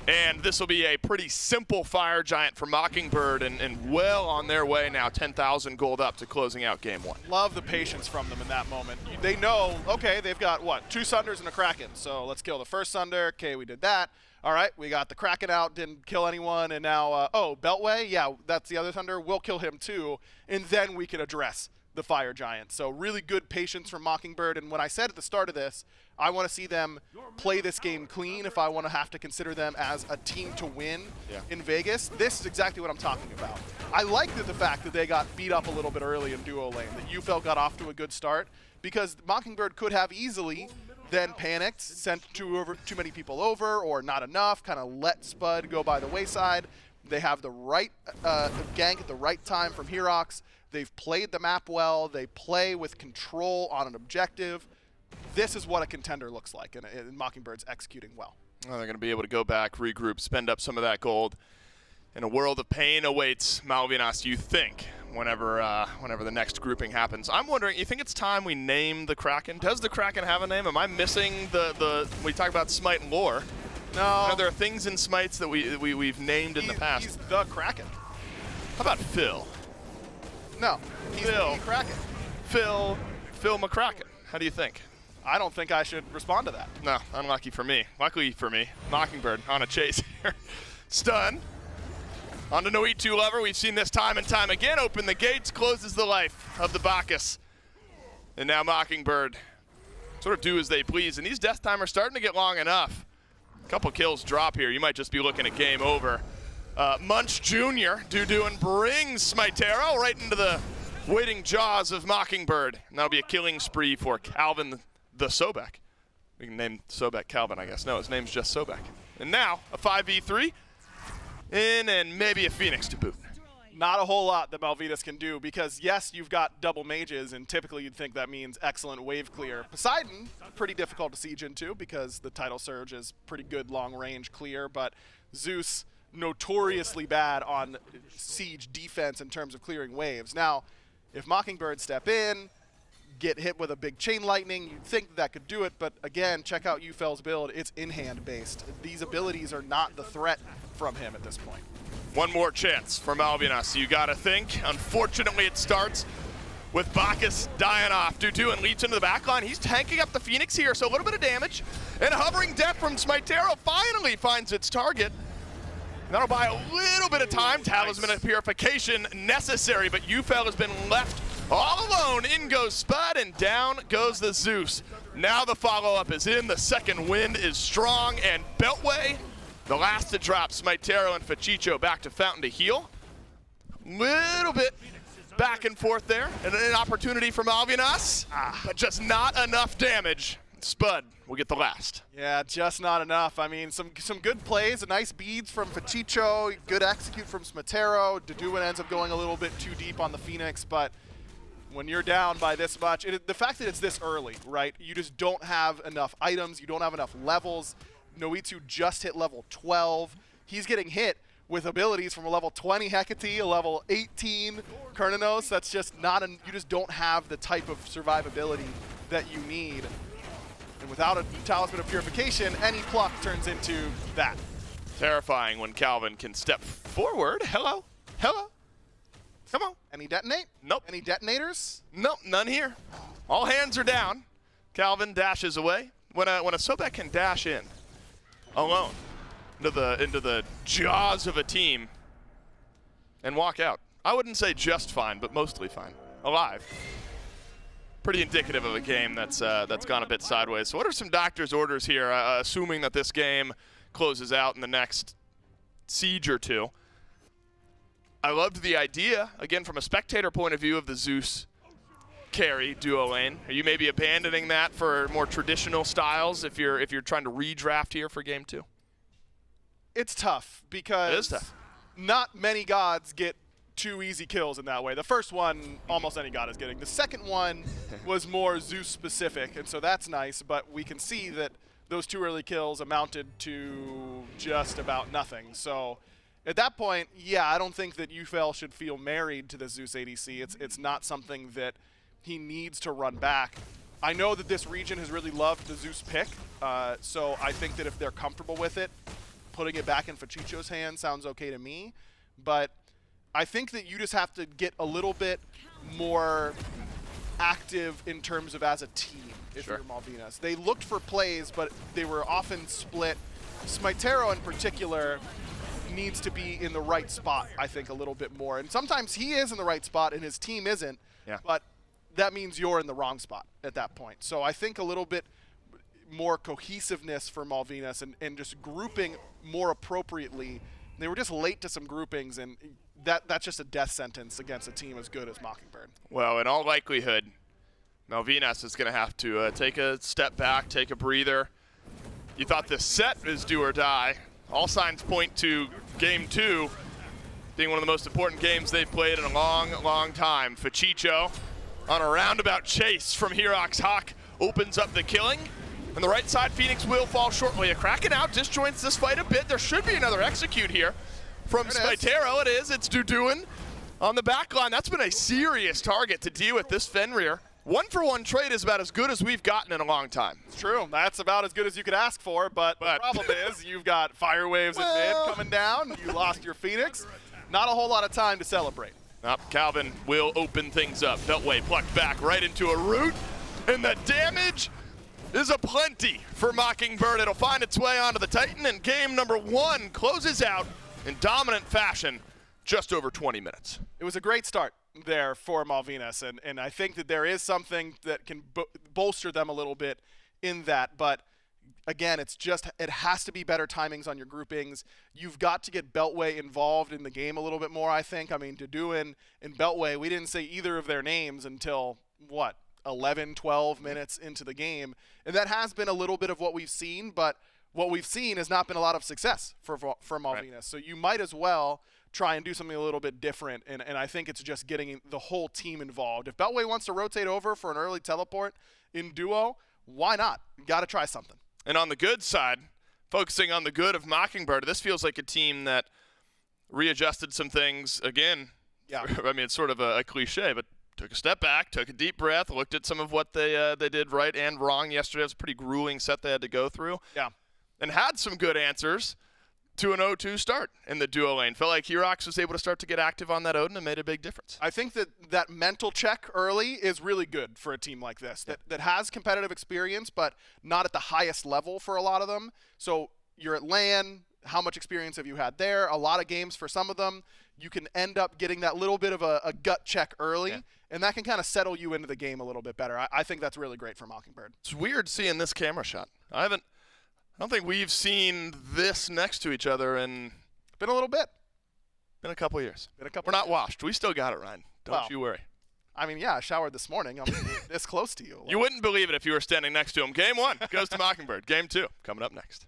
And this will be a pretty simple fire giant for Mockingbird and well on their way now, 10,000 gold up to closing out game 1. Love the patience from them in that moment. They know, okay, they've got, what, 2 Sunders and a Kraken. So let's kill the first Sunder. Okay, we did that. All right, we got the Kraken out, didn't kill anyone. And now, oh, Beltway, yeah, that's the other Thunder. We'll kill him too. And then we can address the fire giant. So really good patience from Mockingbird. And when I said at the start of this, I want to see them play this game clean if I want to have to consider them as a team to win in Vegas. This is exactly what I'm talking about. I like the fact that they got beat up a little bit early in duo lane, that UFL got off to a good start, because Mockingbird could have easily then panicked, sent too many people over or not enough, kind of let Spud go by the wayside. They have the right gank at the right time from HyperX. They've played the map well. They play with control on an objective. This is what a contender looks like, and Mockingbird's executing well. Well, they're going to be able to go back, regroup, spend up some of that gold. And a world of pain awaits Malvinas, you think, whenever the next grouping happens. I'm wondering, you think it's time we name the Kraken? Does the Kraken have a name? Am I missing we talk about Smite lore? No. There are things in Smites that we've named in the past. He's the Kraken. How about Phil? No, he's the Kraken. Phil McCracken. How do you think? I don't think I should respond to that. No, unlucky for me. Luckily for me, Mockingbird on a chase here. Stun. On to no E2 Lover. We've seen this time and time again. Open the gates, closes the life of the Bacchus. And now Mockingbird sort of do as they please. And these death timers starting to get long enough. A couple kills drop here. You might just be looking at game over. Munch Jr. Duduin brings Smitero right into the waiting jaws of Mockingbird. And that'll be a killing spree for Calvin the Sobek. We can name Sobek Calvin, I guess. No, his name's just Sobek. And now a 5v3 in and maybe a Phoenix to boot. Not a whole lot that Malvinas can do, because yes, you've got double mages, and typically you'd think that means excellent wave clear. Poseidon, pretty difficult to siege into because the Tidal Surge is pretty good long-range clear, but Zeus notoriously bad on siege defense in terms of clearing waves. Now, if Mockingbird step in, get hit with a big chain lightning, you'd think that could do it, but again, check out UFL's build. It's in-hand based. These abilities are not the threat from him at this point. One more chance for Malvinas, you gotta think. Unfortunately, it starts with Bacchus dying off. Duduin leaps into the backline. He's tanking up the Phoenix here, so a little bit of damage. And hovering death from Smitero finally finds its target. And that'll buy a little bit of time. Talisman of Purification necessary, but UFL has been left all alone. In goes Spud, and down goes the Zeus. Now the follow-up is in. The second wind is strong, and Beltway, the last to drop. Smitero and Fachicho back to Fountain to heal. Little bit back and forth there, and an opportunity for Malvinas, but just not enough damage. Spud will get the last. Yeah, just not enough. I mean, some good plays, nice beads from Fachicho, good execute from Smitero. Duduin ends up going a little bit too deep on the Phoenix, but when you're down by this much, the fact that it's this early, right? You just don't have enough items, you don't have enough levels. Noitsu just hit level 12. He's getting hit with abilities from a level 20 Hecate, a level 18 Kernanos. That's just not, you just don't have the type of survivability that you need. And without a Talisman of Purification, any pluck turns into that. Terrifying when Calvin can step forward. Hello, hello, come on. Any detonate? Nope. Any detonators? Nope, none here. All hands are down. Calvin dashes away. When a Sobek can dash in alone into the jaws of a team and walk out, I wouldn't say just fine, but mostly fine. Alive. Pretty indicative of a game that's gone a bit sideways. So what are some doctor's orders here, assuming that this game closes out in the next siege or two? I loved the idea, again, from a spectator point of view, of the Zeus carry duo lane. Are you maybe abandoning that for more traditional styles if you're trying to redraft here for game 2? It's tough because It is tough. Not many gods get 2 easy kills in that way. The first one, almost any god is getting. The second one was more Zeus specific, and so that's nice, but we can see that those 2 early kills amounted to just about nothing. So at that point, yeah, I don't think that UFL should feel married to the Zeus ADC. It's not something that he needs to run back. I know that this region has really loved the Zeus pick, so I think that if they're comfortable with it, putting it back in Fachicho's hands sounds okay to me. But I think that you just have to get a little bit more active in terms of as a team if you're Malvinas. They looked for plays, but they were often split. Smitero in particular needs to be in the right spot, I think, a little bit more. And sometimes he is in the right spot and his team isn't, but that means you're in the wrong spot at that point. So I think a little bit more cohesiveness for Malvinas and just grouping more appropriately. They were just late to some groupings, and that's just a death sentence against a team as good as Mockingbird. Well, in all likelihood, Malvinas is going to have to take a step back, take a breather. You thought this set is do or die. All signs point to Game 2 being one of the most important games they've played in a long, long time. Fachicho on a roundabout chase from HyperX Hawk opens up the killing. On the right side, Phoenix will fall shortly. A Kraken out disjoints this fight a bit. There should be another execute here from Smitero. It is. It's Duduin on the back line. That's been a serious target to deal with this Fenrir. 1-for-1 trade is about as good as we've gotten in a long time. It's true. That's about as good as you could ask for, but the problem is you've got fire waves at mid coming down. You lost your Phoenix. Not a whole lot of time to celebrate. Calvin will open things up. Beltway plucked back right into a root, and the damage is aplenty for Mockingbird. It'll find its way onto the Titan, and game number 1 closes out in dominant fashion, just over 20 minutes. It was a great start there for Malvinas, and I think that there is something that can bolster them a little bit in that, but again, it has to be better timings on your groupings. You've got to get Beltway involved in the game a little bit more, I think. I mean, Duduin and Beltway, we didn't say either of their names until, 11, 12 minutes into the game. And that has been a little bit of what we've seen, but what we've seen has not been a lot of success for Malvinas. Right. So you might as well try and do something a little bit different, and I think it's just getting the whole team involved. If Beltway wants to rotate over for an early teleport in duo, why not? Got to try something. And on the good side, focusing on the good of Mockingbird, this feels like a team that readjusted some things again. Yeah. I mean, it's sort of a cliche, but took a step back, took a deep breath, looked at some of what they did right and wrong yesterday. It was a pretty grueling set they had to go through. Yeah. And had some good answers to an 0-2 start in the duo lane. Felt like HyperX was able to start to get active on that Odin and made a big difference. I think that mental check early is really good for a team like this that has competitive experience, but not at the highest level for a lot of them. So you're at LAN. How much experience have you had there? A lot of games for some of them. You can end up getting that little bit of a gut check early, and that can kind of settle you into the game a little bit better. I think that's really great for Mockingbird. It's weird seeing this camera shot. I don't think we've seen this next to each other in... Been a little bit. Been a couple years. We're not washed. We still got it, Ryan. Don't you worry. I mean, I showered this morning. I'm this close to you. You wouldn't believe it if you were standing next to him. Game 1 goes to Mockingbird. Game 2 coming up next.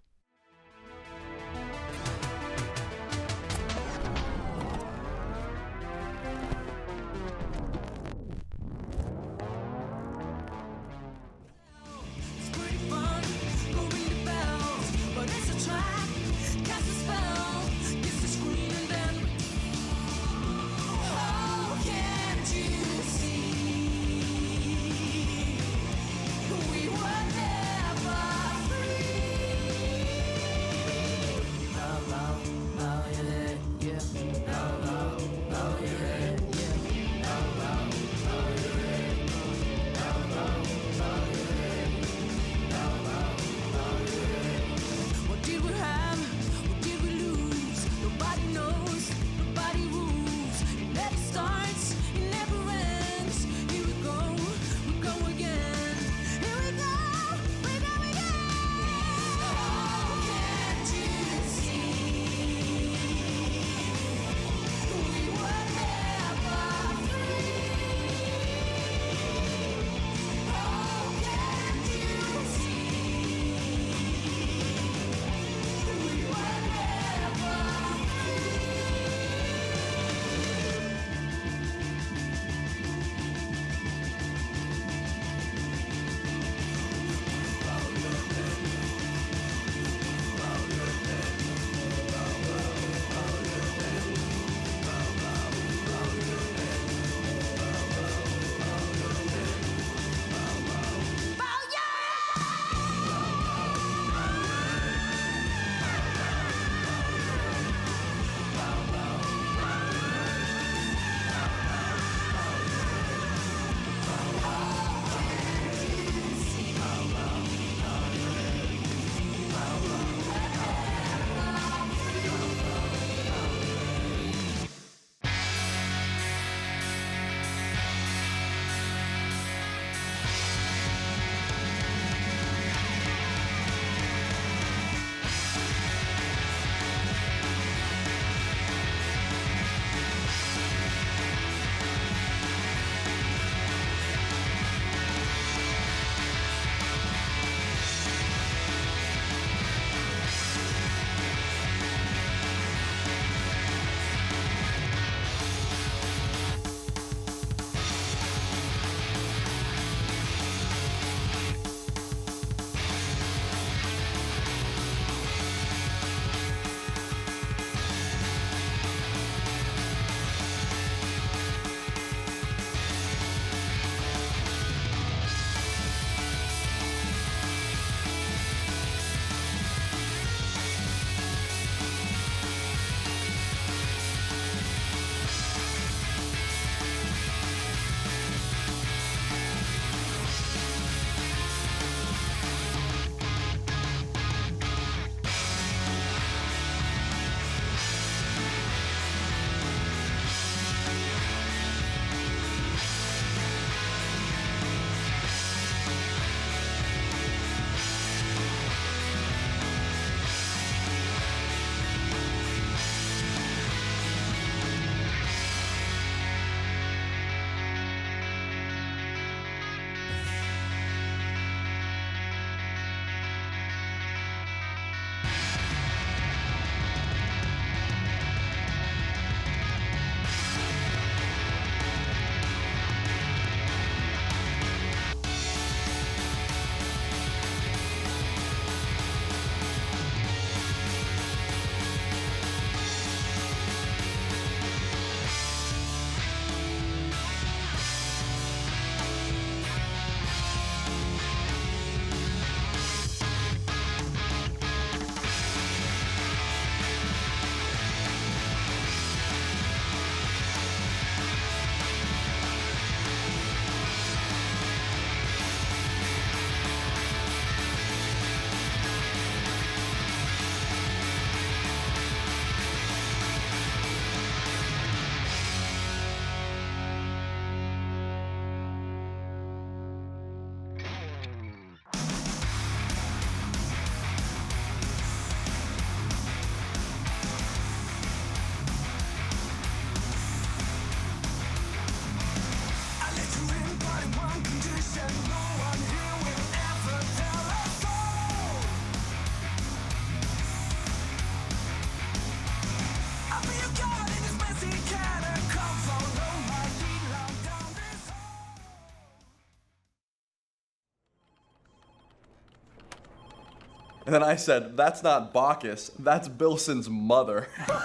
And then I said, that's not Bacchus, that's Bilson's mother. That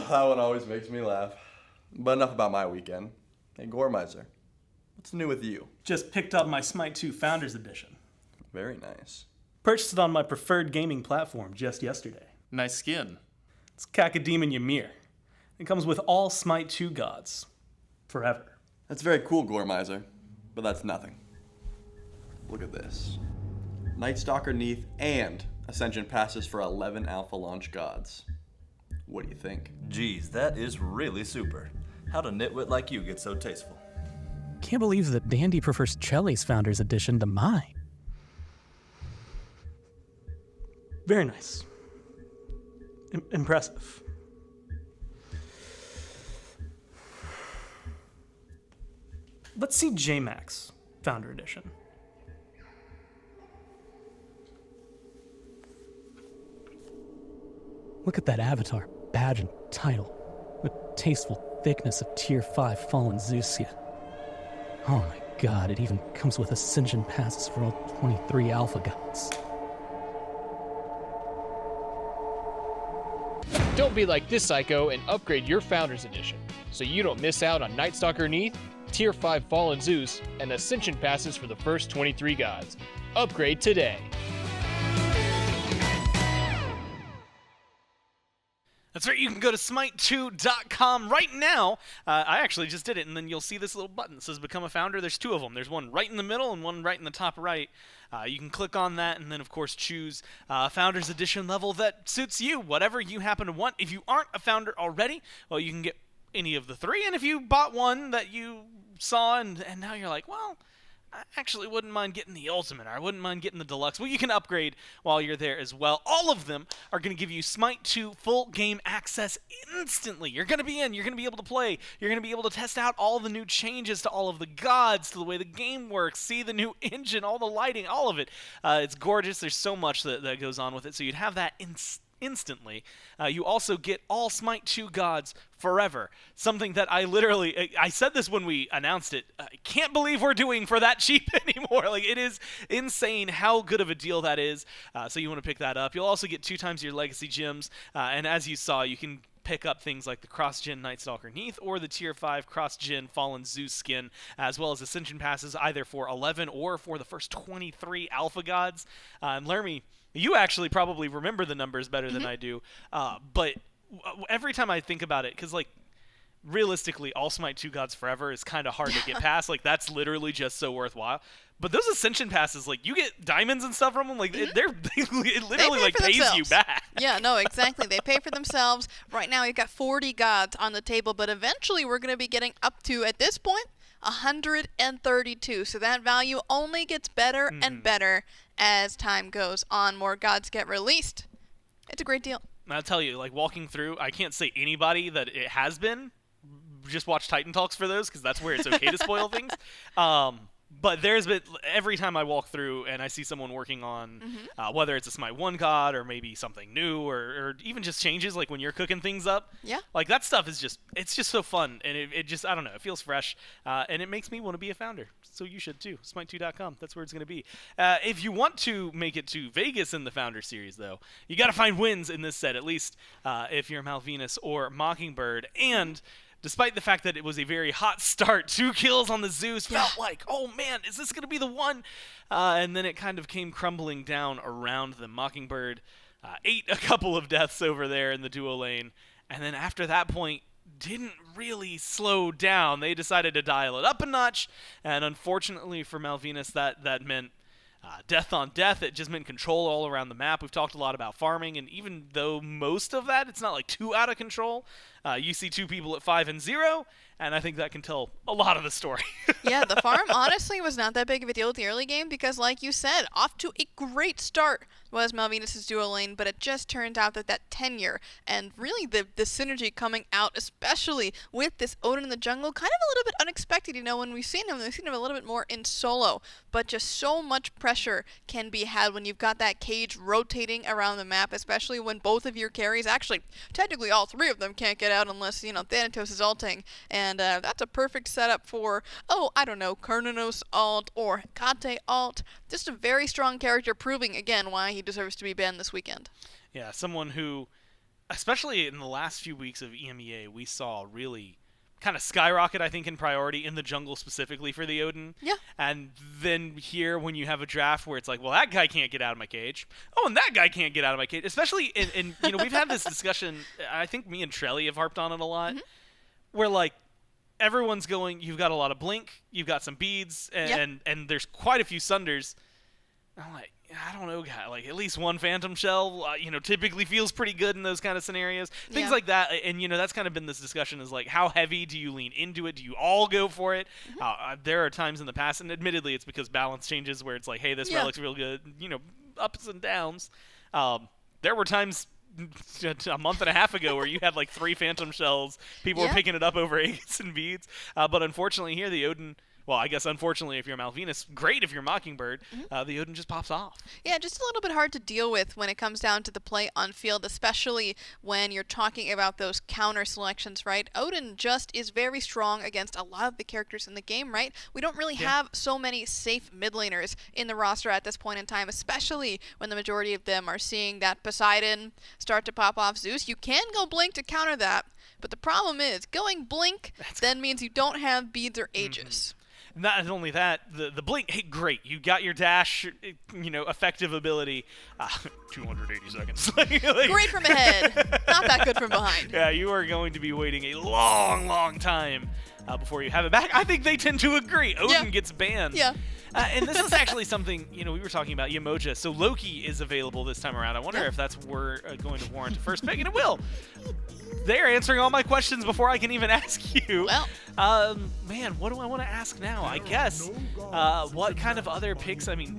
one always makes me laugh. But enough about my weekend. Hey, Gormizer, what's new with you? Just picked up my Smite 2 Founders Edition. Very nice. Purchased it on my preferred gaming platform just yesterday. Nice skin. It's Cacodemon Ymir. It comes with all Smite 2 gods. Forever. That's very cool, Gormizer, but that's nothing. Look at this. Nightstalker Neath and Ascension passes for 11 Alpha Launch gods. What do you think? Geez, that is really super. How'd a nitwit like you get so tasteful? Can't believe that Dandy prefers Chelly's Founders Edition to mine. Very nice. Impressive. Let's see J-Max Founder Edition. Look at that avatar, badge, and title. The tasteful thickness of Tier 5 Fallen Zeusia. Oh my god, it even comes with Ascension passes for all 23 Alpha gods. Don't be like this psycho and upgrade your Founders Edition, so you don't miss out on Nightstalker Neath, Tier 5 Fallen Zeus, and Ascension passes for the first 23 gods. Upgrade today. That's right, you can go to smite2.com right now. I actually just did it, and then you'll see this little button that says Become a Founder. There's two of them. There's one right in the middle and one right in the top right. You can click on that and then, of course, choose a Founders Edition level that suits you, whatever you happen to want. If you aren't a Founder already, well, you can get any of the three. And if you bought one that you saw and now you're like, well, I actually wouldn't mind getting the Ultimate, or I wouldn't mind getting the Deluxe. Well, you can upgrade while you're there as well. All of them are going to give you Smite 2 full game access instantly. You're going to be in. You're going to be able to play. You're going to be able to test out all the new changes to all of the gods, to the way the game works, see the new engine, all the lighting, all of it. It's gorgeous. There's so much that goes on with it, so you'd have that instantly. You also get all Smite 2 gods forever. Something that I said this when we announced it. I can't believe we're doing for that cheap anymore. Like, it is insane how good of a deal that is. So you want to pick that up. You'll also get 2 times your legacy gems. And as you saw, you can pick up things like the cross-gen Nightstalker Neath or the Tier 5 cross-gen Fallen Zeus skin, as well as Ascension passes either for 11 or for the first 23 Alpha gods. And Lermy, you actually probably remember the numbers better than I do, but every time I think about it, because, like, realistically, all Smite 2 gods forever is kind of hard to get past. Like, that's literally just so worthwhile. But those Ascension passes, like, you get diamonds and stuff from them. Like, it literally like pays you back. Yeah, no, exactly. They pay for themselves. Right now, you've got 40 gods on the table, but eventually we're going to be getting up to, at this point, 132. So that value only gets better and better as time goes on. More gods get released. It's a great deal. I'll tell you, like, walking through, I can't say anybody that it has been. Just watch Titan Talks for those, because that's where it's okay to spoil things. But there's been, every time I walk through and I see someone working on, whether it's a Smite 1 god or maybe something new or even just changes, like when you're cooking things up. Yeah. Like, that stuff is just, it's just so fun. And it just, I don't know, it feels fresh. And it makes me want to be a founder. So you should too. Smite2.com. That's where it's going to be. If you want to make it to Vegas in the Founder Series, though, you got to find wins in this set, at least if you're Malvinas or Mockingbird. And despite the fact that it was a very hot start, 2 kills on the Zeus, felt like, oh man, is this going to be the one? And then it kind of came crumbling down around the Mockingbird. Ate a couple of deaths over there in the duo lane. And then after that point, didn't really slow down. They decided to dial it up a notch. And unfortunately for Malvinas, that meant death on death. It just meant control all around the map. We've talked a lot about farming, and even though most of that, it's not like too out of control, you see 2 people at 5 and 0, and I think that can tell a lot of the story. Yeah, the farm honestly was not that big of a deal with the early game because, like you said, off to a great start was Malvinas' duo lane, but it just turned out that tenure and really the synergy coming out, especially with this Odin in the jungle, kind of a little bit unexpected. You know, when we've seen him a little bit more in solo, but just so much pressure can be had when you've got that cage rotating around the map, especially when both of your carries, actually, technically all 3 of them can't get get out unless, Thanatos is ulting. And that's a perfect setup for, I don't know, Kernanos ult or Kate ult. Just a very strong character, proving, again, why he deserves to be banned this weekend. Yeah, someone who, especially in the last few weeks of EMEA, we saw really kind of skyrocket, I think, in priority in the jungle specifically for the Odin. Yeah. And then here, when you have a draft where it's like, well, that guy can't get out of my cage. Oh, and that guy can't get out of my cage. Especially in we've had this discussion, I think me and Trelly have harped on it a lot, where, like, everyone's going, you've got a lot of blink, you've got some beads, and there's quite a few sunders. I'm like, I don't know, guy. Like, at least one Phantom Shell, typically feels pretty good in those kind of scenarios. Things like that. And, that's kind of been this discussion is, like, how heavy do you lean into it? Do you all go for it? There are times in the past, and admittedly it's because balance changes where it's like, hey, this relic's real good. Ups and downs. There were times a month and a half ago where you had, like, 3 Phantom Shells. People were picking it up over Aegis and beads. But unfortunately here, the Odin... Well, I guess unfortunately if you're Malvinas, great if you're Mockingbird, the Odin just pops off. Yeah, just a little bit hard to deal with when it comes down to the play on field, especially when you're talking about those counter selections, right? Odin just is very strong against a lot of the characters in the game, right? We don't really have so many safe mid laners in the roster at this point in time, especially when the majority of them are seeing that Poseidon start to pop off Zeus. You can go Blink to counter that, but the problem is going Blink then means you don't have beads or Aegis. Not only that, the blink, hey, great. You got your dash, effective ability. 280 seconds. Great from ahead. Not that good from behind. Yeah, you are going to be waiting a long, long time before you have it back. I think they tend to agree. Odin gets banned. Yeah. And this is actually something, we were talking about Yamoja. So Loki is available this time around. I wonder if that's going to warrant a first pick, and it will. They're answering all my questions before I can even ask you. Well, man, what do I want to ask now? I guess, what kind of other picks? I mean,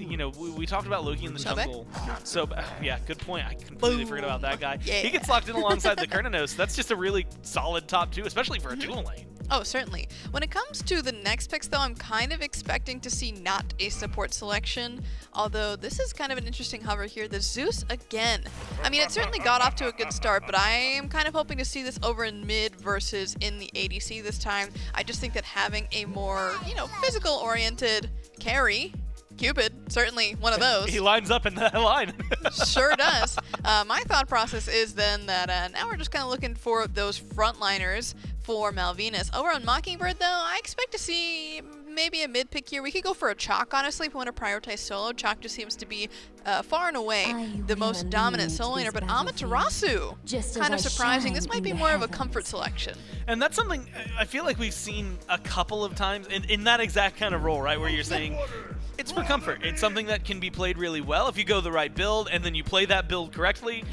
we talked about Loki in the jungle. So, yeah, good point. I completely forgot about that guy. Yeah. He gets locked in alongside the Kernanos. That's just a really solid top 2, especially for a dual lane. Oh, certainly. When it comes to the next picks, though, I'm kind of expecting to see not a support selection, although this is kind of an interesting hover here. The Zeus again. I mean, it certainly got off to a good start, but I am kind of hoping to see this over in mid versus in the ADC this time. I just think that having a more, physical-oriented carry, Cupid, certainly one of those. He lines up in that line. Sure does. My thought process is then that now we're just kind of looking for those frontliners for Malvinas. Over on Mockingbird, though, I expect to see maybe a mid pick here. We could go for a Chalk, honestly, if we want to prioritize solo. Chalk just seems to be far and away the most dominant solo laner, but Amaterasu, kind of surprising. This might be more of a comfort selection. And that's something I feel like we've seen a couple of times in that exact kind of role, right, where you're saying, it's for comfort. It's something that can be played really well if you go the right build and then you play that build correctly.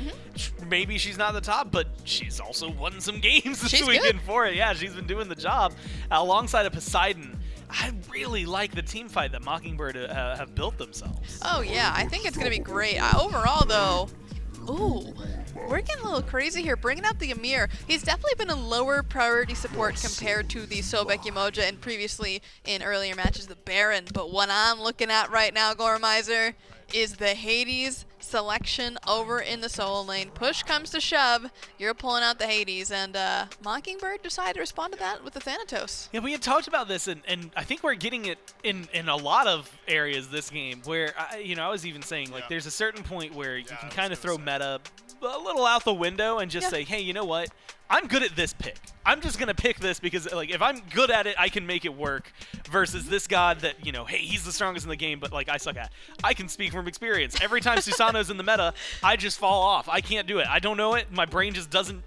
Maybe she's not the top, but she's also won some games this weekend for it. Yeah, she's been doing the job alongside of Poseidon. I really like the team fight that Mockingbird have built themselves. Oh, yeah. I think it's going to be great. Overall, though, ooh, we're getting a little crazy here. Bringing out the Amir. He's definitely been a lower priority support compared to the Sobek Yamoja and previously in earlier matches the Baron. But what I'm looking at right now, Gormizer, is the Hades selection over in the solo lane. Push comes to shove, you're pulling out the Hades, and Mockingbird decided to respond to that with the Thanatos. Yeah, we had talked about this, and I think we're getting it in a lot of areas this game, where, I was even saying, like, there's a certain point where you can kind of throw meta a little out the window and just say, hey, you know what? I'm good at this pick. I'm just going to pick this because, like, if I'm good at it, I can make it work versus this god that, hey, he's the strongest in the game, but, like, I suck at. I can speak from experience. Every time Susano's in the meta, I just fall off. I can't do it. I don't know it. My brain just doesn't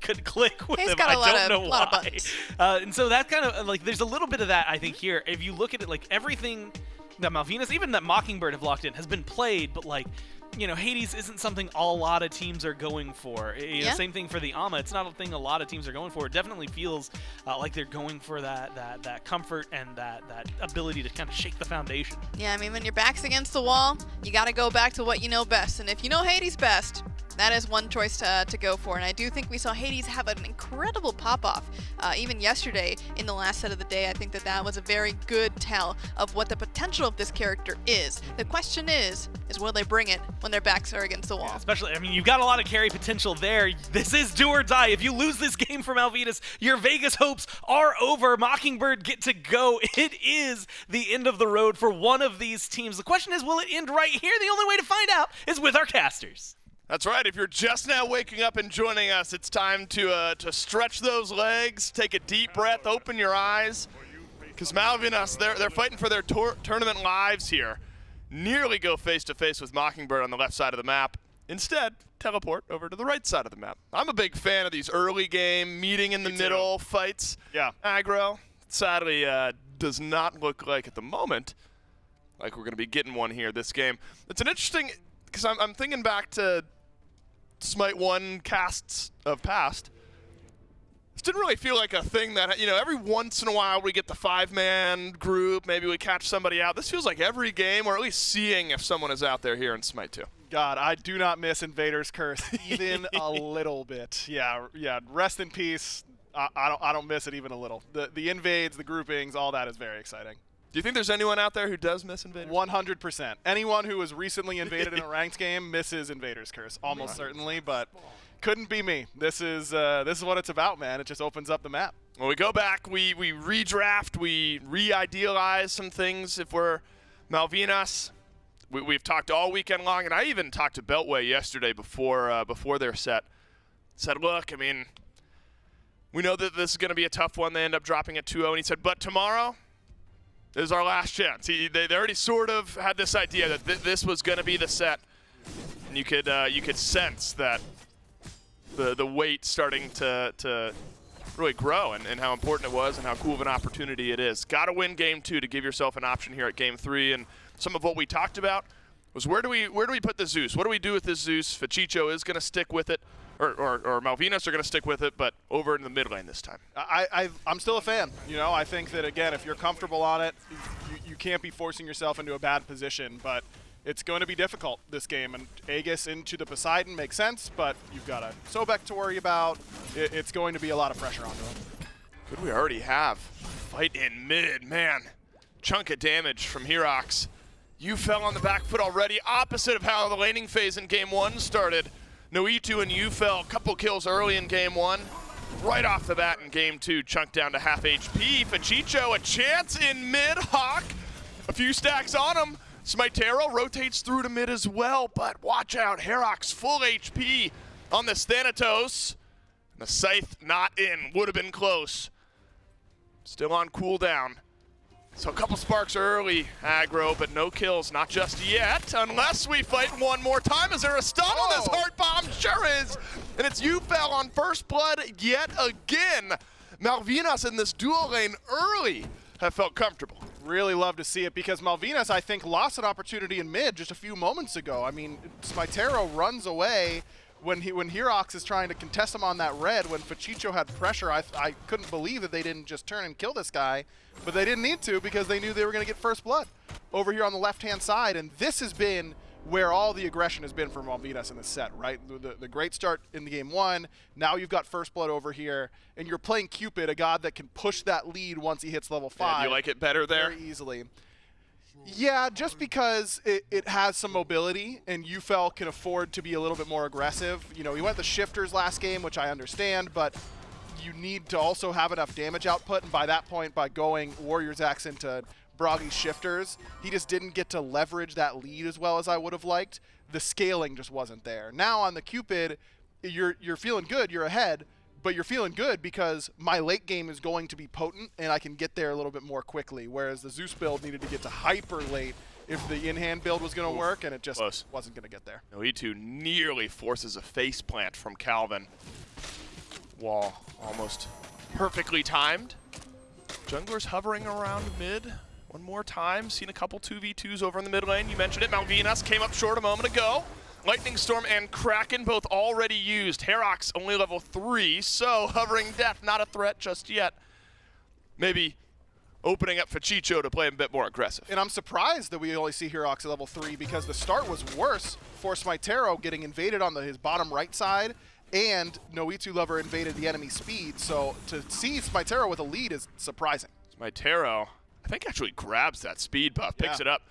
click with him. I don't know why. And so that kind of, like, there's a little bit of that, I think, here. If you look at it, like, everything that Malvinas, even that Mockingbird have locked in, has been played, but, like, Hades isn't something a lot of teams are going for. Same thing for the Ama. It's not a thing a lot of teams are going for. It definitely feels like they're going for that comfort and that ability to kind of shake the foundation. Yeah, I mean, when your back's against the wall, you got to go back to what you know best. And if you know Hades best, That is one choice to go for, and I do think we saw HyRez have an incredible pop-off even yesterday in the last set of the day. I think that was a very good tell of what the potential of this character is. The question is will they bring it when their backs are against the wall? Yeah, especially, I mean, you've got a lot of carry potential there. This is do or die. If you lose this game for Malvinas, your Vegas hopes are over. Mockingbird get to go. It is the end of the road for one of these teams. The question is, will it end right here? The only way to find out is with our casters. That's right. If you're just now waking up and joining us, it's time to stretch those legs, take a deep breath, open your eyes, because Malvinas, they're fighting for their tournament lives here. Nearly go face-to-face with Mockingbird on the left side of the map. Instead, teleport over to the right side of the map. I'm a big fan of these early game, meeting in the middle fights. Yeah. Aggro, sadly, does not look like at the moment like we're going to be getting one here this game. It's an interesting, because I'm thinking back to Smite 1 casts of past. This didn't really feel like a thing that, you know, every once in a while we get the 5-man group, maybe we catch somebody out. This feels like every game, or at least seeing if someone is out there here in Smite 2. God, I do not miss Invader's Curse even a little bit. Yeah, rest in peace. I don't miss it even a little. The invades, the groupings, all that is very exciting. Do you think there's anyone out there who does miss Invaders? 100%. Anyone who was recently invaded in a ranked game misses Invader's Curse, almost certainly, but couldn't be me. This is what it's about, man. It just opens up the map. When we go back, we redraft, we re-idealize some things. If we're Malvinas, we've talked all weekend long, and I even talked to Beltway yesterday before their set. Said, look, I mean, we know that this is going to be a tough one. They end up dropping at 2-0, and he said, but tomorrow is our last chance. They already sort of had this idea that this was going to be the set, and you could sense that the weight starting to really grow and how important it was and how cool of an opportunity it is. Got to win game 2 to give yourself an option here at game 3, and some of what we talked about was where do we put the Zeus? What do we do with this Zeus? Fachicho is going to stick with it. Or Malvinas are going to stick with it, but over in the mid lane this time. I'm still a fan. You know, I think that, again, if you're comfortable on it, you can't be forcing yourself into a bad position, but it's going to be difficult this game. And Aegis into the Poseidon makes sense, but you've got a Sobek to worry about. It's going to be a lot of pressure onto him. Good, we already have fight in mid. Man, chunk of damage from HyperX. You fell on the back foot already, opposite of how the laning phase in game 1 started. Noitu and Yufel, a couple kills early in game 1. Right off the bat in game 2, chunked down to half HP. Fachicho, a chance in mid. Hawk, a few stacks on him. Smitero rotates through to mid as well, but watch out, HyperX full HP on this Thanatos. And the Scythe not in, would have been close. Still on cooldown. So a couple sparks early, aggro, but no kills, not just yet, unless we fight one more time. Is there a stun on this heart bomb? Sure is. And it's Yufel on first blood yet again. Malvinas in this dual lane early have felt comfortable. Really love to see it because Malvinas, I think, lost an opportunity in mid just a few moments ago. I mean, Smitero runs away when HyperX is trying to contest him on that red. When Fachicho had pressure, I couldn't believe that they didn't just turn and kill this guy. But they didn't need to because they knew they were going to get first blood over here on the left-hand side. And this has been where all the aggression has been for Malvinas in this set, right? The great start in the game 1. Now you've got first blood over here. And you're playing Cupid, a god that can push that lead once he hits level 5. Yeah, do you like it better there? Very easily. Yeah, just because it has some mobility, and Yufel can afford to be a little bit more aggressive. You know, he went the shifters last game, which I understand, but you need to also have enough damage output, and by that point, by going Warrior's Axe into Broggy's shifters, he just didn't get to leverage that lead as well as I would have liked. The scaling just wasn't there. Now on the Cupid, you're feeling good, you're ahead, but you're feeling good because my late game is going to be potent and I can get there a little bit more quickly, whereas the Zeus build needed to get to hyper late if the in-hand build was going to work, and it just wasn't going to get there. Noitu nearly forces a faceplant from Calvin. Wall almost perfectly timed. Junglers hovering around mid one more time. Seen a couple 2v2s over in the mid lane. You mentioned it, Malvinas came up short a moment ago. Lightning Storm and Kraken both already used. HyperX only level 3, so Hovering Death not a threat just yet. Maybe opening up for Chicho to play a bit more aggressive. And I'm surprised that we only see HyperX at level 3 because the start was worse for SMITE getting invaded on his bottom right side, and No-E2 Lover invaded the enemy speed. So to see SMITE with a lead is surprising. SMITE, I think, actually grabs that speed buff, picks it up,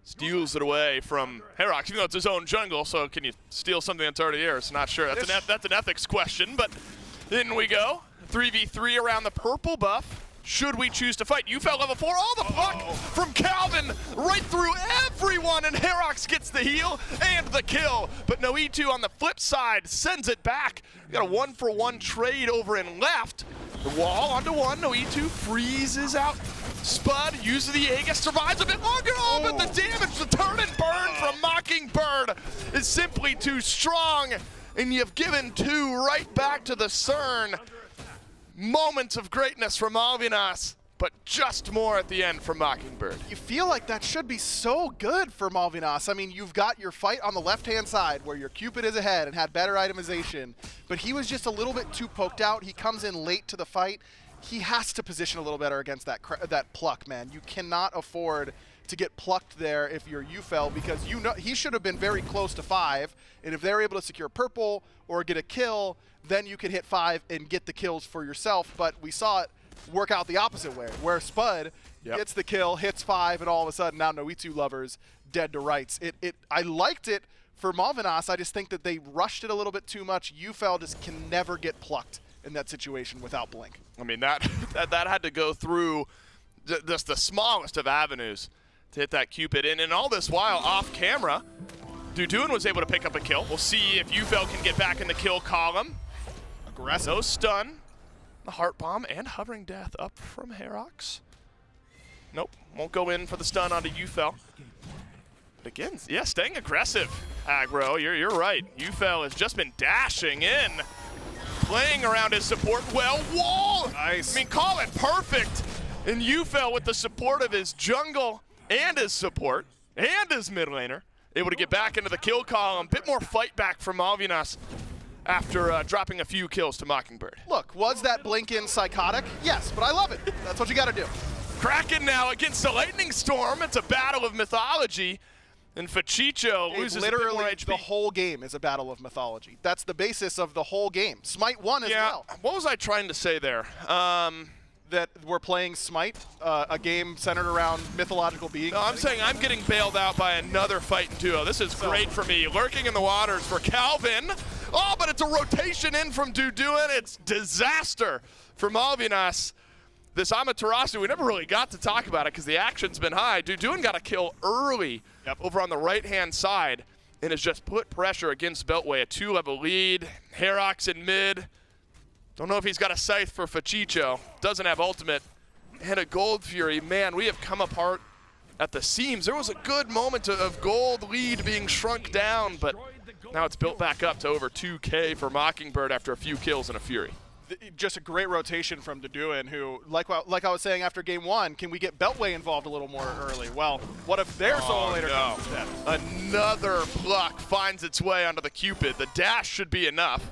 steals it away from HyperX, even though it's his own jungle. So can you steal something that's already yours? Not sure. That's an ethics question, but in we go. 3v3 around the purple buff. Should we choose to fight? UFL level 4, all the pluck from Calvin right through everyone, and HyperX gets the heal and the kill. But No-E2 on the flip side sends it back. We got a 1-for-1 trade over in left. The wall onto one, No-E2 freezes out. Spud uses the Aegis, survives a bit longer, but the damage, the turn and burn from Mockingbird is simply too strong, and you've given 2 right back to the CERN. Moments of greatness from Malvinas, but just more at the end from Mockingbird. You feel like that should be so good for Malvinas. I mean, you've got your fight on the left-hand side where your Cupid is ahead and had better itemization, but he was just a little bit too poked out. He comes in late to the fight. He has to position a little better against that pluck, man. You cannot afford to get plucked there if you're UFL, because you know he should have been very close to 5, and if they're able to secure purple or get a kill, then you can hit 5 and get the kills for yourself. But we saw it work out the opposite way, where Spud gets the kill, hits 5, and all of a sudden now No-E2 Lovers dead to rights. I liked it for Malvinas. I just think that they rushed it a little bit too much. UFL just can never get plucked in that situation without Blink. I mean, that had to go through just the smallest of avenues to hit that Cupid. And in all this while, off camera, Duduin was able to pick up a kill. We'll see if UFL can get back in the kill column. Aggressive. No stun. The Heart Bomb and Hovering Death up from HyperX. Nope, won't go in for the stun onto UFL. But again, yeah, staying aggressive, Aggro. You're right. UFL has just been dashing in, playing around his support. Well, wall! Nice. I mean, call it perfect. And UFL with the support of his jungle and his support and his mid laner, able to get back into the kill column. Bit more fight back from Malvinas after dropping a few kills to Mockingbird. Look, was that Blink in psychotic? Yes, but I love it. That's what you got to do. Kraken now against the Lightning Storm. It's a battle of mythology. And Fachicho loses literally the whole game is a battle of mythology. That's the basis of the whole game. Smite won as well. What was I trying to say there? That we're playing Smite, a game centered around mythological beings. No, I'm saying I'm getting bailed out by another fight in duo. This is great for me. Lurking in the waters for Calvin. Oh, but it's a rotation in from Duduin. It's disaster for Malvinas. This Amaterasu, we never really got to talk about it because the action's been high. Duduin got a kill early over on the right-hand side and has just put pressure against Beltway. A 2-level lead. HyperX in mid. Don't know if he's got a scythe for Fachicho. Doesn't have ultimate. And a Gold Fury. Man, we have come apart at the seams. There was a good moment of gold lead being shrunk down, but now it's built back up to over 2K for Mockingbird after a few kills and a Fury. Just a great rotation from Duduin, who, like I was saying after game 1, can we get Beltway involved a little more early? Well, what if their solo later comes instead? Another pluck finds its way onto the Cupid. The dash should be enough.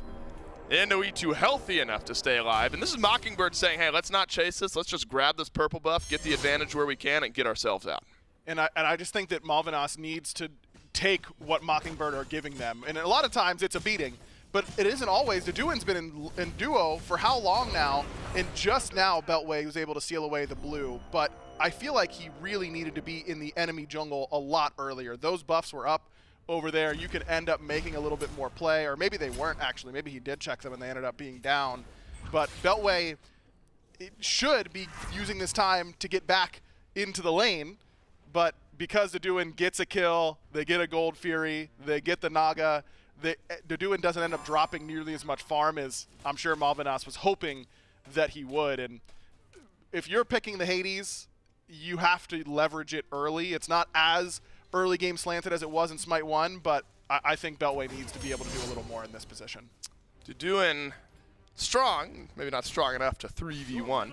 And No-E2 healthy enough to stay alive. And this is Mockingbird saying, hey, let's not chase this. Let's just grab this purple buff, get the advantage where we can, and get ourselves out. And I just think that Malvinas needs to take what Mockingbird are giving them. And a lot of times it's a beating, but it isn't always. Duduin's been in duo for how long now? And just now Beltway was able to seal away the blue. But I feel like he really needed to be in the enemy jungle a lot earlier. Those buffs were up over there. You could end up making a little bit more play, or maybe they weren't actually. Maybe he did check them and they ended up being down. But Beltway should be using this time to get back into the lane, but because Duduin gets a kill, they get a Gold Fury, they get the Naga, Duduin doesn't end up dropping nearly as much farm as I'm sure Malvinas was hoping that he would. And if you're picking the Hades, you have to leverage it early. It's not as early game slanted as it was in Smite 1, but I think Beltway needs to be able to do a little more in this position. Duduin strong, maybe not strong enough to 3v1,